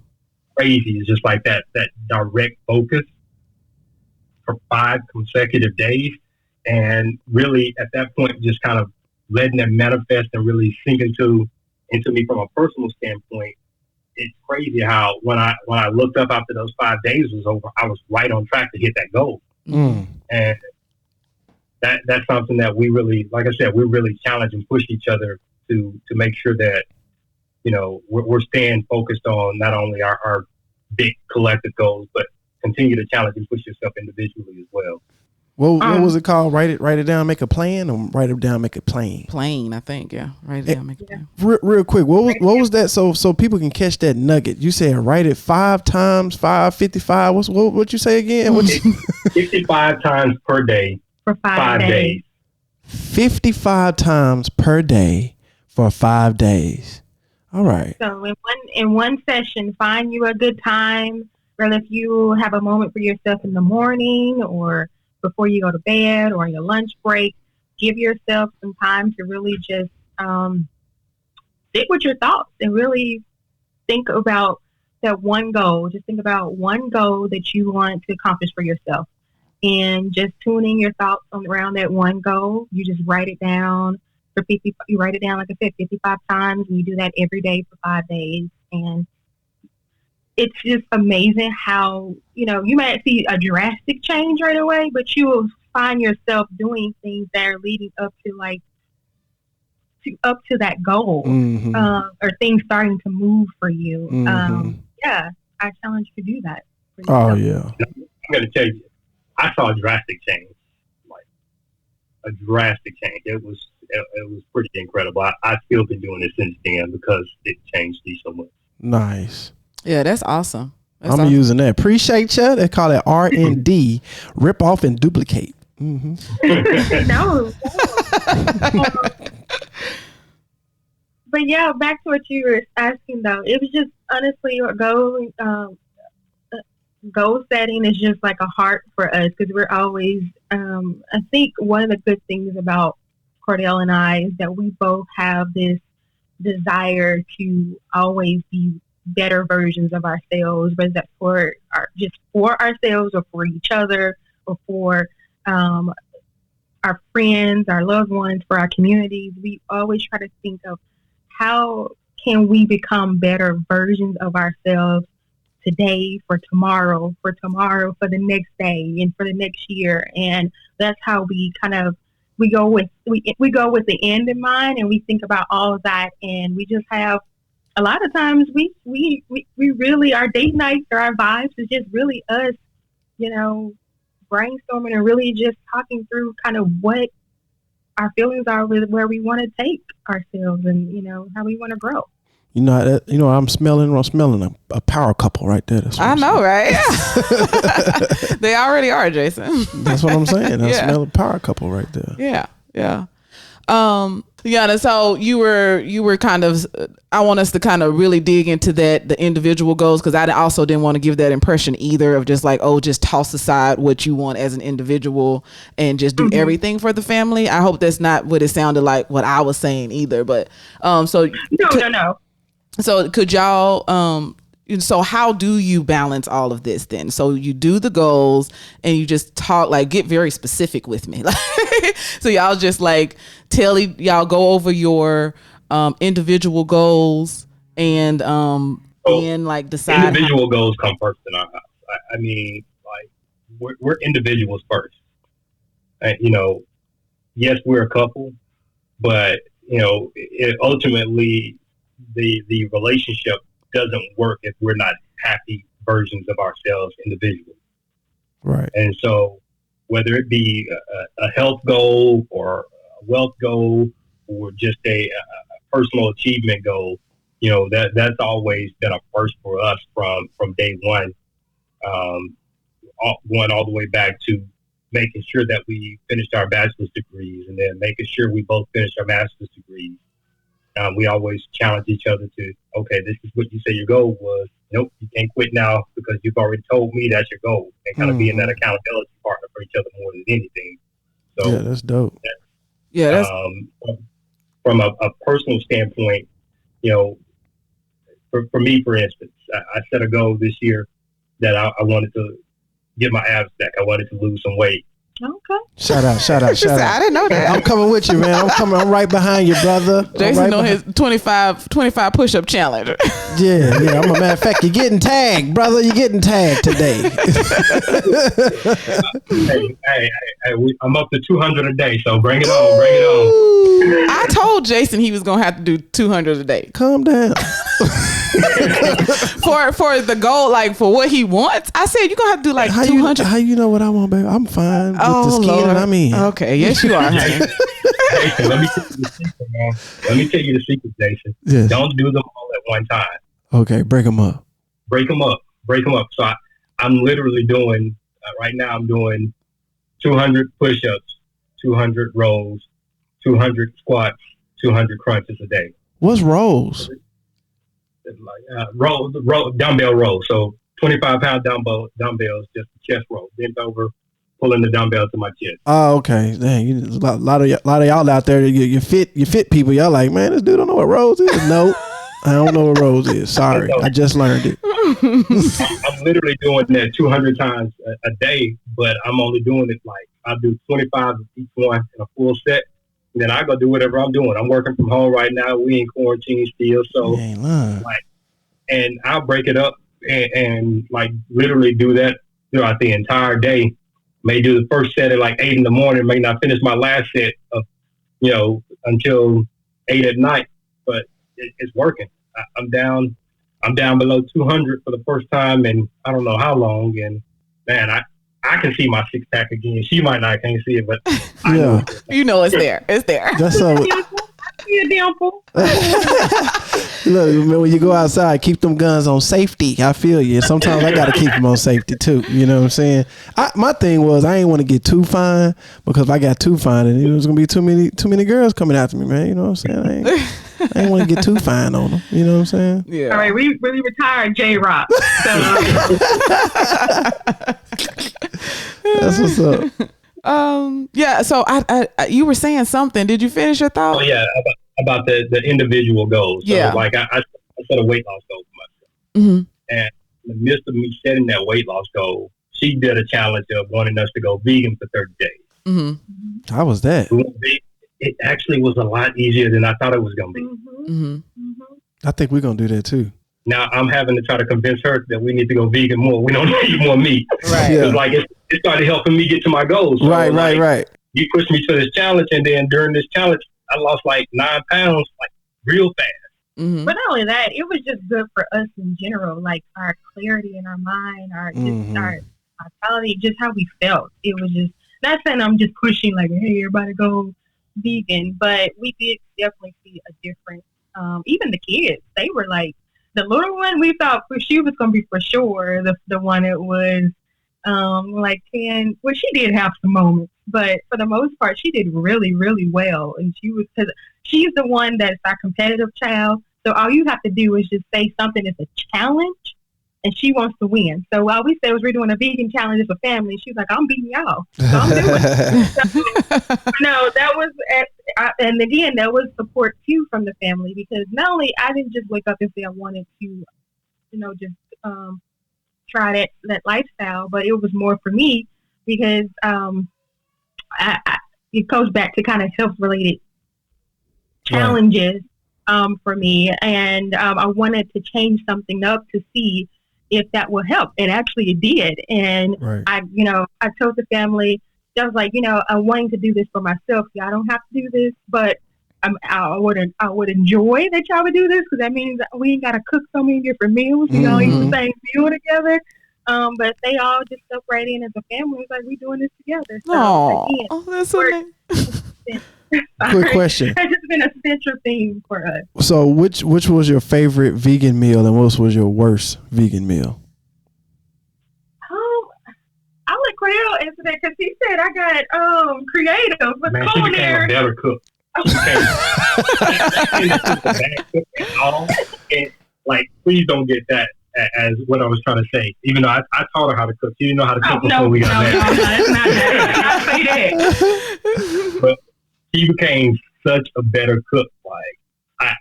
[SPEAKER 4] crazy. It's just like that direct focus for 5 consecutive days, and really at that point just kind of letting it manifest and really sink into me from a personal standpoint. It's crazy how when I looked up after those 5 days was over, I was right on track to hit that goal. And that's something that we really, like I said, we really challenge and push each other to make sure that we're staying focused on not only our big collective goals, but continue to challenge and push yourself individually as well.
[SPEAKER 2] What was it called? Write it down, make a plan, or write it down, make it plain.
[SPEAKER 1] Plain, I think. Yeah, write it down, make it plain.
[SPEAKER 2] Real quick, what was that? So people can catch that nugget. You said write it 5 times, 555. What you say again?
[SPEAKER 4] 55 times per day
[SPEAKER 3] for 5 days.
[SPEAKER 2] 55 times per day for 5 days. All right.
[SPEAKER 3] So in one session, find you a good time. Whether if you have a moment for yourself in the morning or before you go to bed or on your lunch break, give yourself some time to really just sit with your thoughts and really think about that one goal. Just think about one goal that you want to accomplish for yourself. And just tuning your thoughts around that one goal. You just write it down. You write it down, like I said, 55 times, and you do that every day for 5 days. And it's just amazing how, you might see a drastic change right away, but you will find yourself doing things that are leading up to that goal, or things starting to move for you. I challenge you to do that.
[SPEAKER 2] Oh, yeah.
[SPEAKER 4] I'm going to tell you, I saw a drastic change, like a drastic change. It was pretty incredible. I still been doing it since then because it changed me so much.
[SPEAKER 2] Nice.
[SPEAKER 1] Yeah, that's awesome.
[SPEAKER 2] I'm using that. Appreciate you. They call it R&D, rip off and duplicate. Mm-hmm.
[SPEAKER 3] No. But yeah, back to what you were asking though. It was just honestly goal setting is just like a heart for us because we're always. I think one of the good things about Cordell and I is that we both have this desire to always be better versions of ourselves, whether that's for ourselves or for each other or for our friends, our loved ones, for our communities. We always try to think of how can we become better versions of ourselves today, for tomorrow, for the next day, and for the next year. And that's how we go with the end in mind, and we think about all of that, and we just have. A lot of times we really, our date nights or our vibes is just really us, brainstorming and really just talking through kind of what our feelings are with where we want to take ourselves and, how we want to grow.
[SPEAKER 2] I'm smelling a power couple right there.
[SPEAKER 1] I know, right? They already are, Jason.
[SPEAKER 2] That's what I'm saying. I smell a power couple right there.
[SPEAKER 1] Yeah. Yeah. Yana, so you were kind of, I want us to kind of really dig into the individual goals, because I also didn't want to give that impression either of just like, just toss aside what you want as an individual and just do everything for the family. I hope that's not what it sounded like what I was saying either. But no. So could y'all, so how do you balance all of this then? So you do the goals and you just talk, like get very specific with me. So y'all just like y'all go over your individual goals and then like decide.
[SPEAKER 4] Individual goals come first in our house. I mean, like we're individuals first. Yes, we're a couple, but ultimately the relationship doesn't work if we're not happy versions of ourselves individually.
[SPEAKER 2] Right.
[SPEAKER 4] And so whether it be a health goal or a wealth goal or just a personal achievement goal, that's always been a first for us from day one, going all the way back to making sure that we finished our bachelor's degrees and then making sure we both finished our master's degrees. We always challenge each other to, okay, this is what you say your goal was. Nope, you can't quit now because you've already told me that's your goal. And kind of being that accountability partner for each other more than anything. So
[SPEAKER 2] yeah, that's dope.
[SPEAKER 1] That's
[SPEAKER 4] from a personal standpoint, for me, for instance, I set a goal this year that I wanted to get my abs back. I wanted to lose some weight.
[SPEAKER 3] Okay.
[SPEAKER 2] Shout out.
[SPEAKER 1] I didn't know that.
[SPEAKER 2] I'm coming with you, man. I'm right behind you, brother.
[SPEAKER 1] Jason on his 25 push-up challenge.
[SPEAKER 2] Yeah. I'm a matter of fact, you're getting tagged, brother. You're getting tagged today.
[SPEAKER 4] hey, I'm up to 200 a day, so bring it on.
[SPEAKER 1] I told Jason he was gonna have to do 200 a day.
[SPEAKER 2] Calm down.
[SPEAKER 1] for the goal, like for what he wants. I said you're gonna have to do like 200.
[SPEAKER 2] How you know what I want, baby? I'm fine with the skin that I'm in.
[SPEAKER 1] Okay, yes you are.
[SPEAKER 4] Jason, let me tell you the secret, man. Let me tell you the secret, Jason.
[SPEAKER 2] Yes.
[SPEAKER 4] Don't do them all at one time.
[SPEAKER 2] Okay, break them up.
[SPEAKER 4] Break them up. So I'm literally doing right now. I'm doing 200 push-ups, 200 rows, 200 squats, 200 crunches a day.
[SPEAKER 2] What's rolls?
[SPEAKER 4] Like dumbbell rows. So 25-pound dumbbells, just chest roll, bent over, pulling the dumbbell to my chest.
[SPEAKER 2] Oh, okay. Dang, a lot of y'all out there. You fit people. Y'all like, man, this dude don't know what rolls is. No, I don't know what rolls is. Sorry, I just learned it.
[SPEAKER 4] I'm literally doing that 200 times a day, but I'm only doing it like I do 25 of each one in a full set. And then I go do whatever I'm doing. I'm working from home right now. We in quarantine still, so like, and I'll break it up and like literally do that throughout the entire day. May do the first set at like 8 in the morning. May not finish my last set of until 8 at night, but it's working. I'm down below 200 for the first time in I don't know how long, and man, I can see my six pack again. She might not can't see it, but I know
[SPEAKER 1] you know it's there. It's there.
[SPEAKER 2] That's so.
[SPEAKER 3] You dimple.
[SPEAKER 2] Look, when you go outside, keep them guns on safety. I feel you. Sometimes I got to keep them on safety too. You know what I'm saying? My thing was I ain't want to get too fine, because if I got too fine, and it was gonna be too many girls coming after me, man. You know what I'm saying? I ain't want to get too fine on them. You know what I'm saying?
[SPEAKER 3] Yeah. All right, we retired J-Rock. So.
[SPEAKER 2] That's what's up.
[SPEAKER 1] Yeah. So I you were saying something. Did you finish your thought?
[SPEAKER 4] Oh yeah, about the individual goals. So,
[SPEAKER 1] yeah.
[SPEAKER 4] Like I set a weight loss goal for myself, and in the midst of me setting that weight loss goal, she did a challenge of wanting us to go vegan for 30 days.
[SPEAKER 2] How was that?
[SPEAKER 4] It actually was a lot easier than I thought it was going to be.
[SPEAKER 2] I think we're going to do that too.
[SPEAKER 4] Now I'm having to try to convince her that we need to go vegan more. We don't need more meat.
[SPEAKER 1] Right.
[SPEAKER 2] Yeah.
[SPEAKER 4] Like it started helping me get to my goals. So
[SPEAKER 2] Right.
[SPEAKER 4] You pushed me to this challenge, and then during this challenge, I lost like 9 pounds, like real fast.
[SPEAKER 3] But not only that, it was just good for us in general, like our clarity in our mind, our vitality, just how we felt. It was just, not saying I'm just pushing like, hey, everybody go vegan, but we did definitely see a difference. Even the kids, they were like, the little one, we thought she was going to be for sure the one that was like 10. Well, she did have some moments, but for the most part, she did really, really well. And because she's the one that's our competitive child. So all you have to do is just say something that's a challenge, and she wants to win. So all we said was we're doing a vegan challenge as a family. She's like, I'm beating y'all. So I'm doing it. So, no, that was, and again, that was support too from the family, because not only I didn't just wake up and say I wanted to, just try that lifestyle, but it was more for me because it goes back to kind of health-related challenges for me, and I wanted to change something up to see if that will help, and actually it did. And I told the family, I was like, I'm wanting to do this for myself. I don't have to do this, but I would enjoy that y'all would do this, because that means we ain't got to cook so many different meals. We all eat the same meal together. But they all just stuck right in as a family. It's like, we doing this together. So again,
[SPEAKER 1] that's so nice.
[SPEAKER 2] Quick question.
[SPEAKER 3] It's just been a central theme for us.
[SPEAKER 2] So which was your favorite vegan meal, and what was your worst vegan meal?
[SPEAKER 3] I'll let Cordell answer that, because he said I got creative with culinary.
[SPEAKER 4] She became a better cook. And like, please don't get that as what I was trying to say. Even though I taught her how to cook, she didn't know how to cook before we got married.
[SPEAKER 3] No, it's not that. I say that.
[SPEAKER 4] But she became such a better cook. Like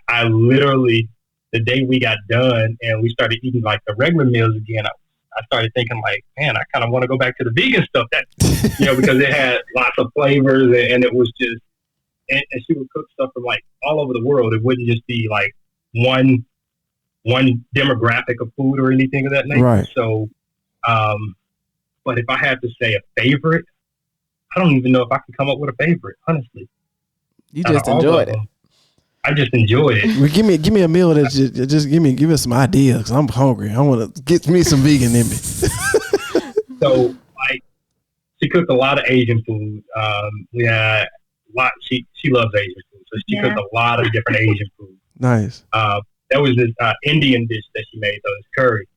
[SPEAKER 4] I literally, the day we got done and we started eating like the regular meals again, I started thinking like, man, I kind of want to go back to the vegan stuff. That because it had lots of flavors, and it was just. And she would cook stuff from like all over the world. It wouldn't just be like one demographic of food or anything of that nature.
[SPEAKER 2] Right.
[SPEAKER 4] So, but if I had to say a favorite, I don't even know if I can come up with a favorite, honestly.
[SPEAKER 1] You
[SPEAKER 4] Out of
[SPEAKER 1] just
[SPEAKER 4] all
[SPEAKER 1] enjoyed
[SPEAKER 4] of
[SPEAKER 1] it.
[SPEAKER 4] them, I just enjoyed it.
[SPEAKER 2] Well, give me a meal that's just give us some ideas, because I'm hungry. I want to get me some vegan in me.
[SPEAKER 4] So, like, she cooked a lot of Asian food. We had a lot. She loves Asian food, so she cooked a lot of different Asian food.
[SPEAKER 2] Nice.
[SPEAKER 4] There was this Indian dish that she made, though. It's curry.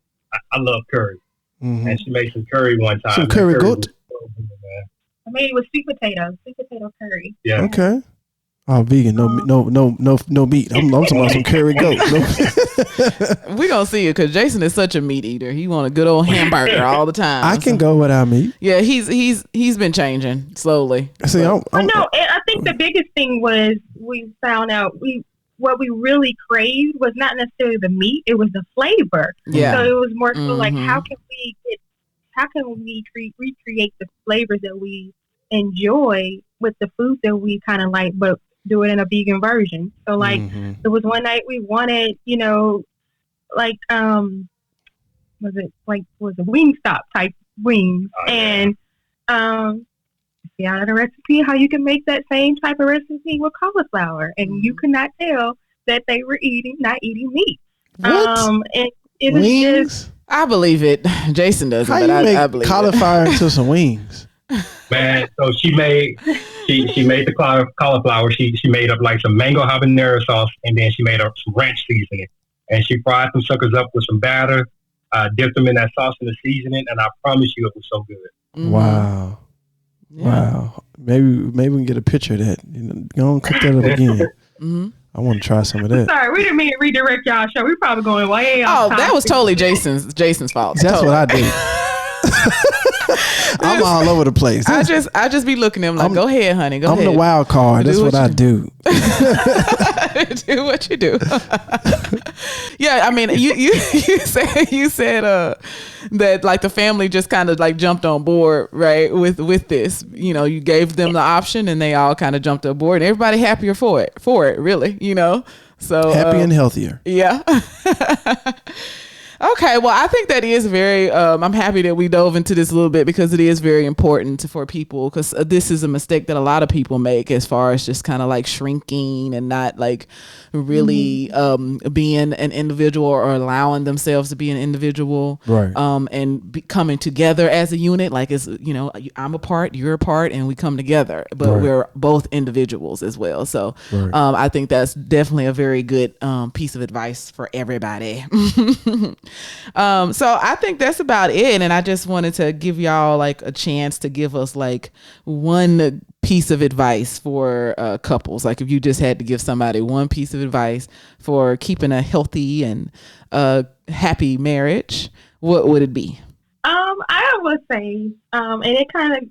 [SPEAKER 4] I love curry, and she made some curry one time.
[SPEAKER 2] Some curry goat.
[SPEAKER 4] Was so good, man.
[SPEAKER 3] I made it with sweet potato curry.
[SPEAKER 4] Yeah.
[SPEAKER 2] Okay. Oh, vegan, no meat. I'm talking about some curry goat.
[SPEAKER 1] We gonna see it because Jason is such a meat eater. He want a good old hamburger all the time.
[SPEAKER 2] I can go without meat.
[SPEAKER 1] Yeah, he's been changing slowly.
[SPEAKER 2] See,
[SPEAKER 3] No, I think the biggest thing was we found out what we really craved was not necessarily the meat; it was the flavor.
[SPEAKER 1] Yeah.
[SPEAKER 3] So it was more so like, how can we recreate the flavors that we enjoy with the foods that we kind of like, but do it in a vegan version. So like, there was one night we wanted, like was it Wingstop type wings, and see out of the recipe how you can make that same type of recipe with cauliflower, and you could not tell that they were not eating meat.
[SPEAKER 2] What?
[SPEAKER 3] And it was
[SPEAKER 2] wings?
[SPEAKER 3] just.
[SPEAKER 1] I believe it. Jason doesn't,
[SPEAKER 2] How
[SPEAKER 1] but
[SPEAKER 2] you make
[SPEAKER 1] I believe
[SPEAKER 2] cauliflower into some wings?
[SPEAKER 4] Man, so she made the cauliflower. She made up like some mango habanero sauce, and then she made up some ranch seasoning, and she fried some suckers up with some batter, dipped them in that sauce and the seasoning, and I promise you, it was so good.
[SPEAKER 1] Mm-hmm.
[SPEAKER 2] Wow.
[SPEAKER 1] Yeah.
[SPEAKER 2] Wow. Maybe we can get a picture of that. Go and cook that up again.
[SPEAKER 1] Mm-hmm.
[SPEAKER 2] I want to try some of that.
[SPEAKER 3] Sorry, we didn't mean to redirect y'all show. We probably going way off.
[SPEAKER 1] Oh, that was totally Jason's fault.
[SPEAKER 2] That's
[SPEAKER 1] totally.
[SPEAKER 2] what I do. I'm all over the place.
[SPEAKER 1] I just be looking at him like, go ahead, honey. Go
[SPEAKER 2] I'm
[SPEAKER 1] ahead.
[SPEAKER 2] the wild card. That's what I do.
[SPEAKER 1] Do what you do. Yeah, I mean, you said that like the family just kind of like jumped on board, right, with this. You gave them the option and they all kind of jumped on board, and everybody happier for it, really, So
[SPEAKER 2] Happy and healthier.
[SPEAKER 1] Yeah. Okay, well, I think that is very, I'm happy that we dove into this a little bit because it is very important for people, because this is a mistake that a lot of people make as far as just kind of like shrinking and not like really being an individual or allowing themselves to be an individual,
[SPEAKER 2] right?
[SPEAKER 1] And coming together as a unit, like it's, I'm a part, you're a part, and we come together, but we're both individuals as well. So I think that's definitely a very good piece of advice for everybody. So I think that's about it, and I just wanted to give y'all like a chance to give us like one piece of advice for couples. Like if you just had to give somebody one piece of advice for keeping a healthy and happy marriage, what would it be?
[SPEAKER 3] I would say, and it kind of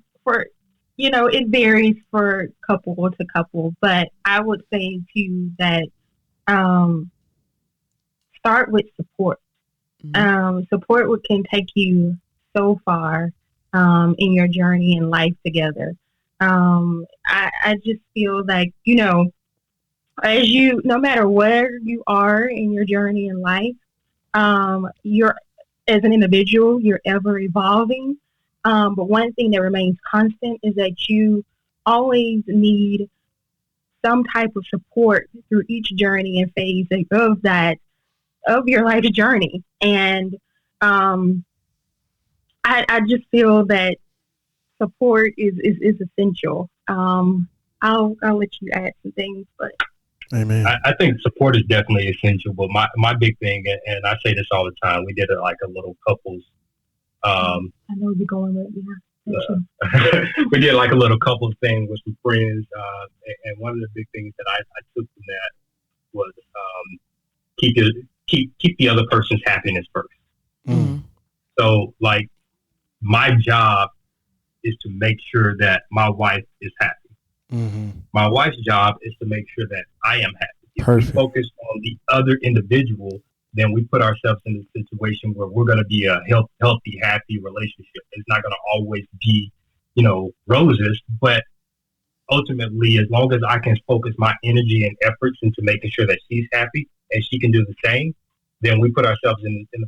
[SPEAKER 3] it varies for couple to couple, but I would say too that start with support. Support can take you so far in your journey in life together. I just feel like, no matter where you are in your journey in life, you're, as an individual, you're ever evolving. But one thing that remains constant is that you always need some type of support through each journey and phase of your life journey. And I just feel that support is essential. I'll let you add some things, but
[SPEAKER 2] Amen.
[SPEAKER 4] I think support is definitely essential, but my big thing, and I say this all the time, we did it like a little couples.
[SPEAKER 3] I know you're going with
[SPEAKER 4] we did like a little couples thing with some friends, and one of the big things that I took from that was keep the other person's happiness first.
[SPEAKER 1] Mm-hmm.
[SPEAKER 4] So, like, my job is to make sure that my wife is happy.
[SPEAKER 2] Mm-hmm.
[SPEAKER 4] My wife's job is to make sure that I am happy. If
[SPEAKER 2] Perfect.
[SPEAKER 4] we focus on the other individual, then we put ourselves in a situation where we're going to be a healthy, happy relationship. It's not going to always be, roses, but ultimately, as long as I can focus my energy and efforts into making sure that she's happy and she can do the same, then we put ourselves in a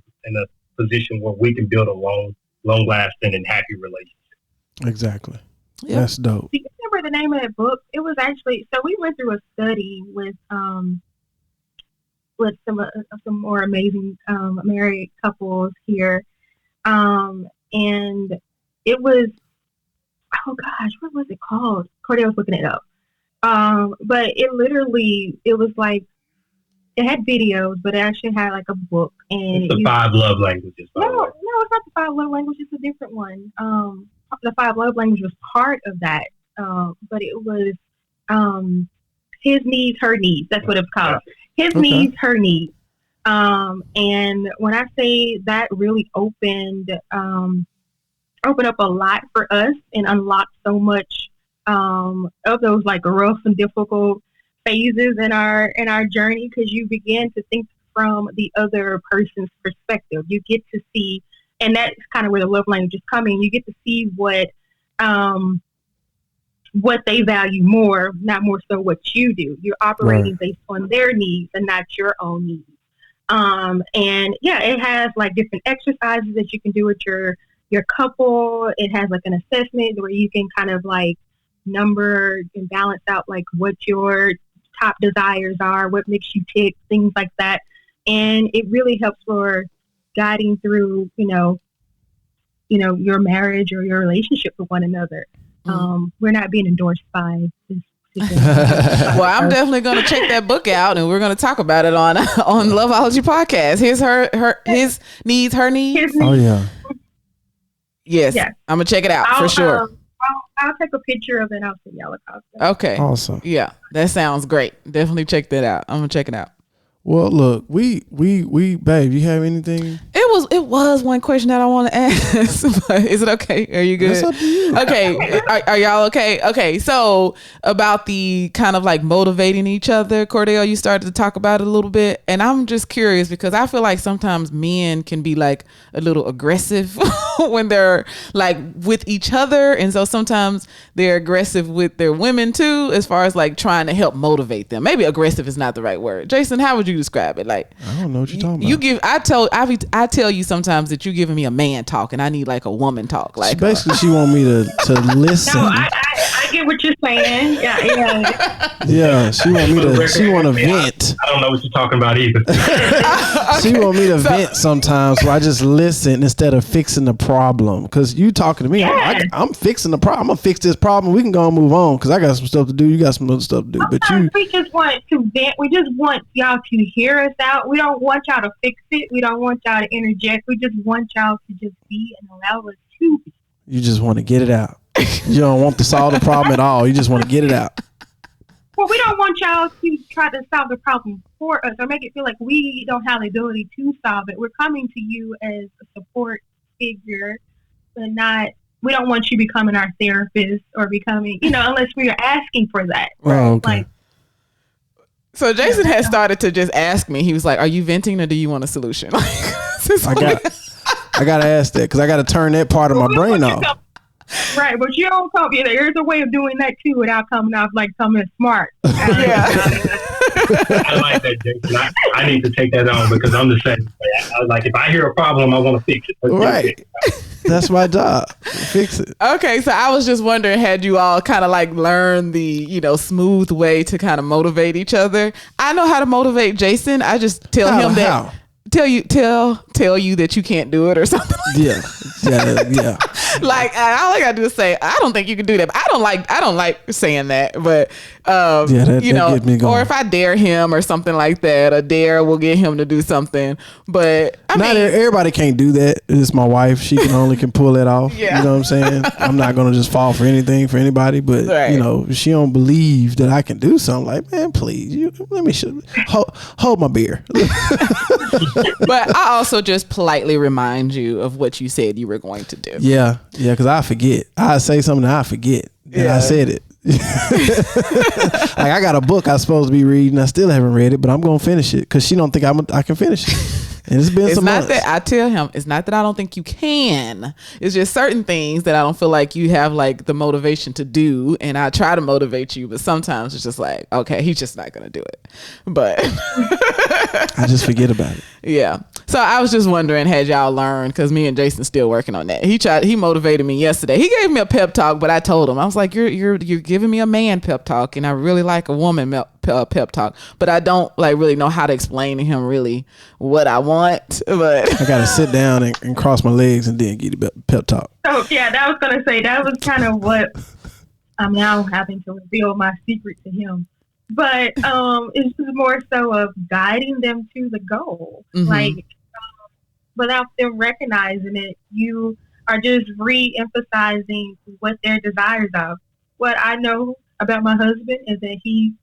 [SPEAKER 4] position where we can build a long-lasting and happy relationship.
[SPEAKER 2] Exactly.
[SPEAKER 1] Yep.
[SPEAKER 2] That's dope.
[SPEAKER 3] Do you remember the name of that book? It was actually, so we went through a study with some more amazing married couples here, and it was, oh gosh, what was it called? Cordell's looking it up. But it was like, it had videos, but it actually had like a book. And
[SPEAKER 4] it's the 5 love languages.
[SPEAKER 3] No, it's not the 5 love languages. It's a different one. The 5 love languages was part of that. But it was his needs, her needs. That's what it's called. His needs, her needs. And when I say that really opened up a lot for us and unlocked so much of those like rough and difficult phases in our journey, because you begin to think from the other person's perspective. You get to see, and that's kind of where the love language is coming. You get to see what they value more, not more so what you do. You're operating based on their needs and not your own needs. And yeah, it has like different exercises that you can do with your couple. It has like an assessment where you can kind of like number and balance out like what your top desires are, what makes you tick, things like that. And it really helps for guiding through, your marriage or your relationship with one another. We're not being endorsed by this.
[SPEAKER 1] Well, I'm definitely going to check that book out, and we're going to talk about it on Loveology podcast. His needs, her needs.
[SPEAKER 2] Oh yeah.
[SPEAKER 1] Yes, I'm gonna check it out for sure.
[SPEAKER 3] I'll take a picture of it and I'll send y'all a copy.
[SPEAKER 1] Okay.
[SPEAKER 2] Awesome.
[SPEAKER 1] Yeah, that sounds great. Definitely check that out. I'm gonna check it out.
[SPEAKER 2] Well, look, we, babe, you have anything?
[SPEAKER 1] It was one question that I want to ask, but is it okay? Are you good?
[SPEAKER 2] That's up to you.
[SPEAKER 1] Okay. Are y'all okay? Okay. So about the kind of like motivating each other, Cordell, you started to talk about it a little bit. And I'm just curious because I feel like sometimes men can be like a little aggressive when they're like with each other. And so sometimes they're aggressive with their women too, as far as like trying to help motivate them. Maybe aggressive is not the right word. Jason, how would you describe it? Like,
[SPEAKER 2] I don't know what you're talking about.
[SPEAKER 1] I tell you sometimes that you're giving me a man talk and I need like a woman talk. Like
[SPEAKER 2] basically she want me to listen.
[SPEAKER 3] No, I get what you're saying.
[SPEAKER 2] Yeah, she want to vent.
[SPEAKER 4] I don't know what you're talking about either.
[SPEAKER 1] Okay.
[SPEAKER 2] She want me to vent sometimes, so I just listen instead of fixing the problem. Because you talking to me, I'm fixing the problem. I'm gonna fix this problem. We can go and move on because I got some stuff to do. You got some other stuff to do.
[SPEAKER 3] Sometimes we just want to vent. We just want y'all to hear us out. We don't want y'all to fix it. We don't want y'all to interject. We just want y'all to just be and allow us to be.
[SPEAKER 2] You just want to get it out. You don't want to solve the problem at all. You just want to get it out.
[SPEAKER 3] Well, we don't want y'all to try to solve the problem for us or make it feel like we don't have the ability to solve it. We're coming to you as a support figure, but we don't want you becoming our therapist or becoming, unless we are asking for that.
[SPEAKER 2] Oh, okay.
[SPEAKER 1] So Jason has started to just ask me. He was like, "Are you venting or do you want a solution?"
[SPEAKER 2] I got to ask that because I got to turn that part of my brain off.
[SPEAKER 3] Right, but you don't come. There's a way of doing that too without coming off like coming smart.
[SPEAKER 1] Yeah.
[SPEAKER 4] I like that, Jason. I need to take that on because I'm the same way. I was like, if I hear a problem, I want to fix it.
[SPEAKER 2] Right. That's my job. Fix it.
[SPEAKER 1] Okay, so I was just wondering, had you all kind of like learned the, smooth way to kind of motivate each other? I know how to motivate Jason. I just tell him that.
[SPEAKER 2] How?
[SPEAKER 1] Tell you that you can't do it or something like
[SPEAKER 2] Yeah.
[SPEAKER 1] Like all I gotta do is say, I don't think you can do that. But I don't like saying that, but that get me going.
[SPEAKER 2] Or
[SPEAKER 1] if I dare him or something like that, a dare will get him to do something. But
[SPEAKER 2] everybody can't do that. It's my wife. She can pull that off.
[SPEAKER 1] Yeah.
[SPEAKER 2] You know what I'm saying? I'm not gonna just fall for anything for anybody, but if she don't believe that I can do something, like, man, please, let me hold my beer.
[SPEAKER 1] But I also just politely remind you of what you said you were going to do.
[SPEAKER 2] Yeah, because I forget. I say something and I forget that I said it. Like I got a book I'm supposed to be reading. I still haven't read it, but I'm gonna finish it because she don't think I can finish it. And it's been some months.
[SPEAKER 1] That I tell him it's not that I don't think you can. It's just certain things that I don't feel like you have like the motivation to do, and I try to motivate you, but sometimes it's just like, okay, he's just not gonna do it. But
[SPEAKER 2] I just forget about it.
[SPEAKER 1] Yeah. So I was just wondering, had y'all learned? Because me and Jason still working on that. He motivated me yesterday. He gave me a pep talk, but I told him, I was like, you're giving me a man pep talk, and I really like a woman pep talk, but I don't like really know how to explain to him really what I want. But
[SPEAKER 2] I gotta sit down and cross my legs and then get a pep talk.
[SPEAKER 3] So yeah, that was gonna say that was kind of what I'm now having to reveal my secret to him. But it's just more so of guiding them to the goal.
[SPEAKER 1] Mm-hmm.
[SPEAKER 3] Like without them recognizing it, you are just re-emphasizing what their desires are. What I know about my husband is that he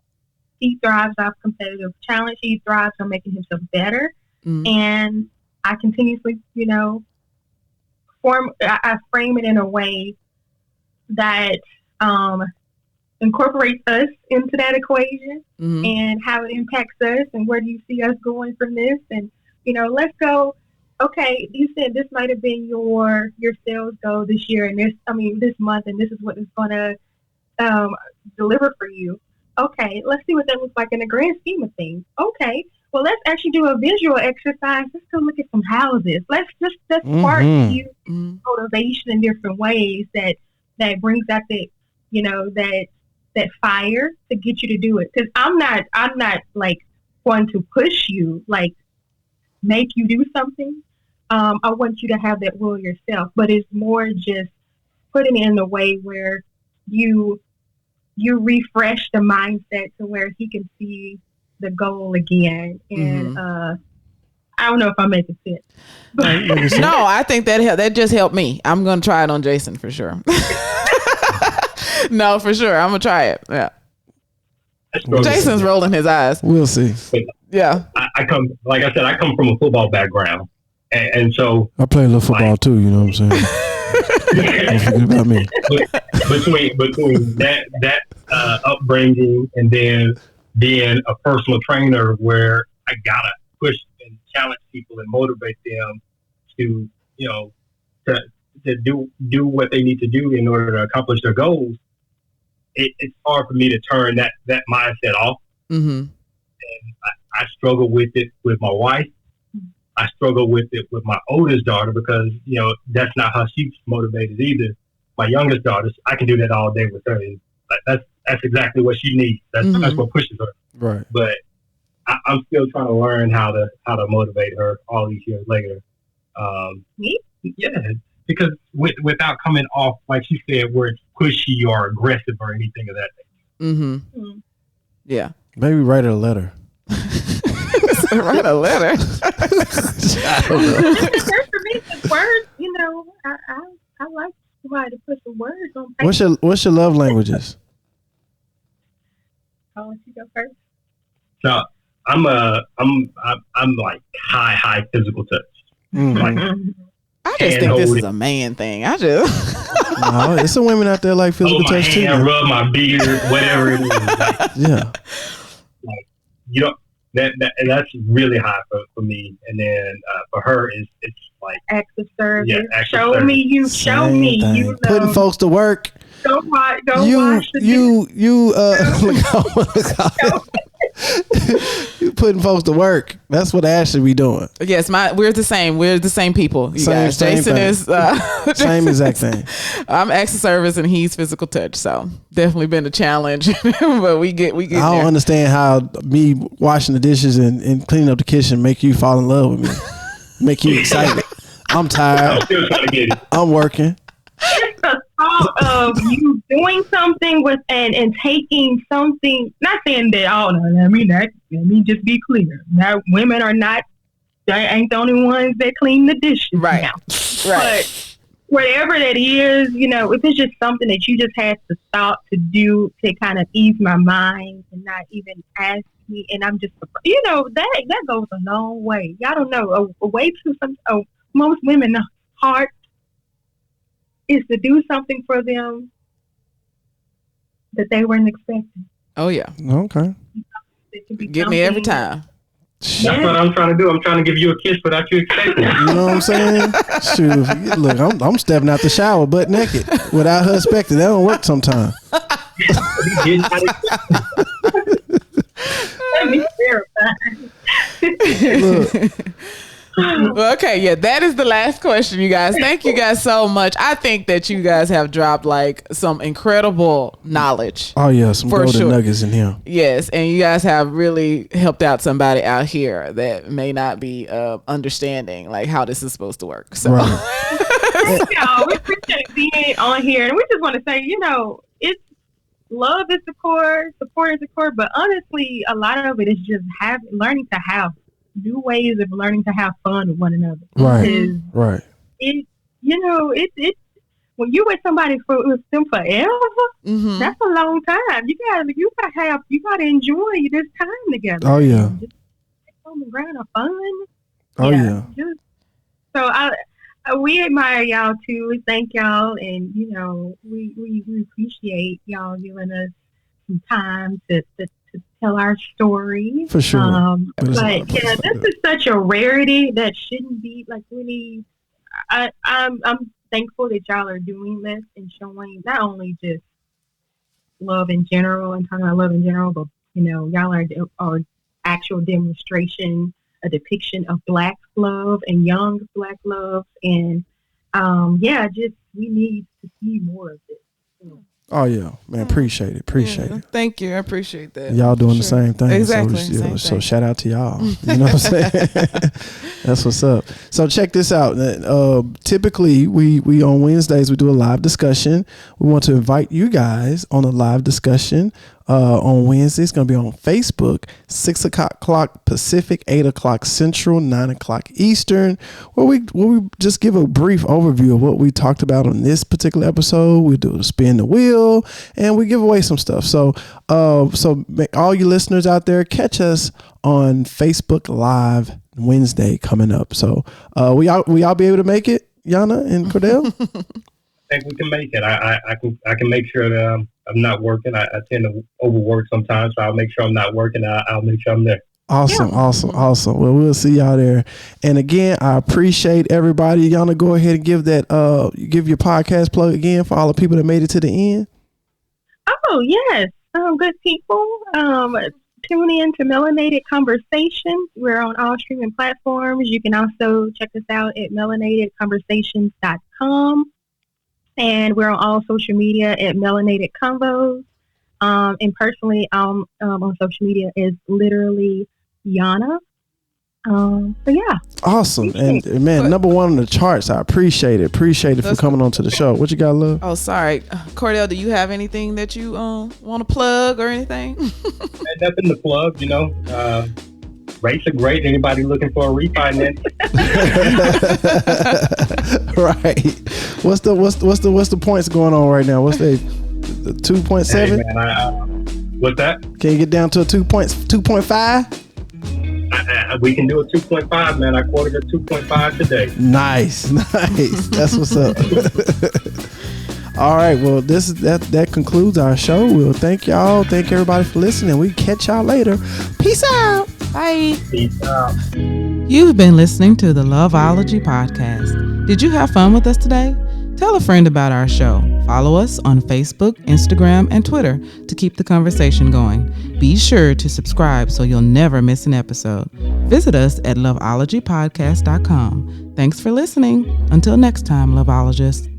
[SPEAKER 3] thrives off competitive challenge. He thrives on making himself better.
[SPEAKER 1] Mm-hmm.
[SPEAKER 3] And I continuously, I frame it in a way that incorporates us into that equation,
[SPEAKER 1] mm-hmm.
[SPEAKER 3] and how it impacts us and where do you see us going from this. And, let's go. Okay, you said this might have been your sales goal this year and this month, and this is what it's going to deliver for you. Okay, let's see what that looks like in the grand scheme of things. Okay, well, let's actually do a visual exercise. Let's go look at some houses. Let's spark you motivation in different ways that brings out that fire to get you to do it. Because I'm not like going to push you, like make you do something. I want you to have that will yourself, but it's more just putting it in a way where you refresh the mindset to where he can see the goal again. And I don't know if I'm making sense.
[SPEAKER 1] No, I think that just helped me. I'm gonna try it on Jason for sure. No, for sure, I'm gonna try it. Yeah. Jason's rolling his eyes.
[SPEAKER 2] We'll see.
[SPEAKER 1] Yeah.
[SPEAKER 4] I come from a football background, and so
[SPEAKER 2] I play a little football too. You know what I'm saying? Don't forget about me.
[SPEAKER 4] Between that upbringing and then being a personal trainer, where I gotta push and challenge people and motivate them to to do what they need to do in order to accomplish their goals. It's hard for me to turn that mindset off.
[SPEAKER 1] Mm-hmm.
[SPEAKER 4] And I struggle with it with my wife. I struggle with it with my oldest daughter because, that's not how she's motivated either. My youngest daughter, I can do that all day with her. And that's exactly what she needs. That's what pushes her.
[SPEAKER 2] Right.
[SPEAKER 4] But I'm still trying to learn how to motivate her all these years later. Yeah, because without coming off, like she said, where it's pushy or aggressive or anything of that nature.
[SPEAKER 1] Mm-hmm. Yeah.
[SPEAKER 2] Maybe write her a letter.
[SPEAKER 1] Write a letter.
[SPEAKER 2] I don't know.
[SPEAKER 3] It's just for me, the words, I like somebody to put some words on paper.
[SPEAKER 2] What's your love languages?
[SPEAKER 3] I'll let you go first.
[SPEAKER 4] So I'm like high physical touch. Like,
[SPEAKER 1] I just think this is a man thing.
[SPEAKER 2] No, it's some women out there like physical
[SPEAKER 4] hold my
[SPEAKER 2] touch too.
[SPEAKER 4] hand, rub my beard, whatever it is. Like,
[SPEAKER 2] yeah.
[SPEAKER 4] Like, that's really high for me. And then for her, it's like
[SPEAKER 3] acts of service.
[SPEAKER 4] Yeah, acts of
[SPEAKER 3] show
[SPEAKER 4] service.
[SPEAKER 3] me you. Show me
[SPEAKER 2] thing.
[SPEAKER 3] you.
[SPEAKER 2] Putting folks to work.
[SPEAKER 3] Go wash the
[SPEAKER 2] you putting folks to work. That's what Ashley be doing.
[SPEAKER 1] Yes, we're the same. We're the same people. You guys. Jason
[SPEAKER 2] thing.
[SPEAKER 1] is
[SPEAKER 2] same exact thing.
[SPEAKER 1] I'm acts of service and he's physical touch. So definitely been a challenge, but we get. I
[SPEAKER 2] don't understand how me washing the dishes and cleaning up the kitchen make you fall in love with me, make you excited. I'm tired.
[SPEAKER 4] I'm still trying to get it.
[SPEAKER 2] I'm working.
[SPEAKER 3] It's the thought of you doing something with and taking something. Not saying that. Oh no, let me just be clear. Now, women are not. They ain't the only ones that clean the dishes.
[SPEAKER 1] Right.
[SPEAKER 3] Now.
[SPEAKER 1] Right.
[SPEAKER 3] But whatever that is, if it's just something that you just had to stop to do to kind of ease my mind and not even ask me, and I'm just, that goes a long way. Y'all don't know a way to most women's heart is to do something for them that they weren't expecting.
[SPEAKER 1] Oh yeah.
[SPEAKER 2] Okay.
[SPEAKER 1] Get me every time.
[SPEAKER 4] That's what I'm trying to do. I'm trying to give you a kiss without you expecting it.
[SPEAKER 2] You know what I'm saying? Shoot, look, I'm stepping out the shower butt naked without her expecting. That don't work sometimes.
[SPEAKER 3] That'd be terrifying.
[SPEAKER 2] Look.
[SPEAKER 1] Well, okay, yeah, that is the last question, you guys. Thank you guys so much. I think that you guys have dropped like some incredible knowledge.
[SPEAKER 2] Oh yeah, some golden nuggets in here.
[SPEAKER 1] Yes, and you guys have really helped out somebody out here that may not be understanding like how this is supposed to work. So,
[SPEAKER 3] Thank y'all. We appreciate being on here, and we just want to say, it's love is support is support, but honestly, a lot of it is just learning to have new ways of learning to have fun with one another.
[SPEAKER 2] Right.
[SPEAKER 3] It when you with somebody with them forever, that's a long time. You gotta enjoy this time together.
[SPEAKER 2] Oh yeah.
[SPEAKER 3] Just on the ground of fun.
[SPEAKER 2] Oh yeah.
[SPEAKER 3] We admire y'all too. We thank y'all, and we appreciate y'all giving us some time to tell our story.
[SPEAKER 2] For sure.
[SPEAKER 3] But this is such a rarity that shouldn't be like really. I'm thankful that y'all are doing this and showing not only just love in general and talking about love in general, but y'all are actual demonstration, a depiction of Black love and young Black love, and we need to see more of this.
[SPEAKER 2] Oh yeah, man, appreciate it.
[SPEAKER 1] Thank you, I appreciate that.
[SPEAKER 2] Y'all doing the same thing.
[SPEAKER 1] Exactly.
[SPEAKER 2] So shout out to y'all. You know what I'm saying? That's what's up. So check this out. Typically, we on Wednesdays we do a live discussion. We want to invite you guys on a live discussion on Wednesday. It's going to be on Facebook, 6 o'clock Pacific, 8 o'clock Central, 9 o'clock Eastern, where we just give a brief overview of what we talked about on this particular episode. We do a spin the wheel and we give away some stuff. So all you listeners out there, catch us on Facebook Live Wednesday coming up. So we all be able to make it, Yana and Cordell?
[SPEAKER 4] I think we can make it. I can make sure that I'm not working. I tend to overwork sometimes, so I'll make sure I'm not working. I'll make sure I'm there.
[SPEAKER 2] Awesome. Well, we'll see y'all there. And again, I appreciate everybody. Yana, go ahead and give your podcast plug again for all the people that made it to the end.
[SPEAKER 3] Oh yes, good people. Tune in to Melanated Conversations. We're on all streaming platforms. You can also check us out at melanatedconversations.com. And we're on all social media at Melanated Convos. And personally, on social media is literally Yana. So yeah.
[SPEAKER 2] Awesome. And man, number one on the charts. I appreciate it. Appreciate it for coming on to the show. What you got, love?
[SPEAKER 1] Oh, sorry. Cordell, do you have anything that you want to plug or anything?
[SPEAKER 4] Nothing to plug, rates are great. Anybody looking for a refinance?
[SPEAKER 2] Right. What's the points going on right now? What's the 2.7?
[SPEAKER 4] Hey, what's that?
[SPEAKER 2] Can you get down to a 2.5?
[SPEAKER 4] We can do a 2.5, man. I quoted a 2.5 today.
[SPEAKER 2] Nice. That's what's up. All right. Well, that concludes our show. We'll thank y'all. Thank everybody for listening. We catch y'all later. Peace out.
[SPEAKER 1] Bye.
[SPEAKER 4] Peace out.
[SPEAKER 1] You've been listening to the Loveology podcast. Did you have fun with us today? Tell a friend about our show. Follow us on Facebook, Instagram, and Twitter to keep the conversation going. Be sure to subscribe so you'll never miss an episode. Visit us at loveologypodcast.com. Thanks for listening. Until next time, Loveologists.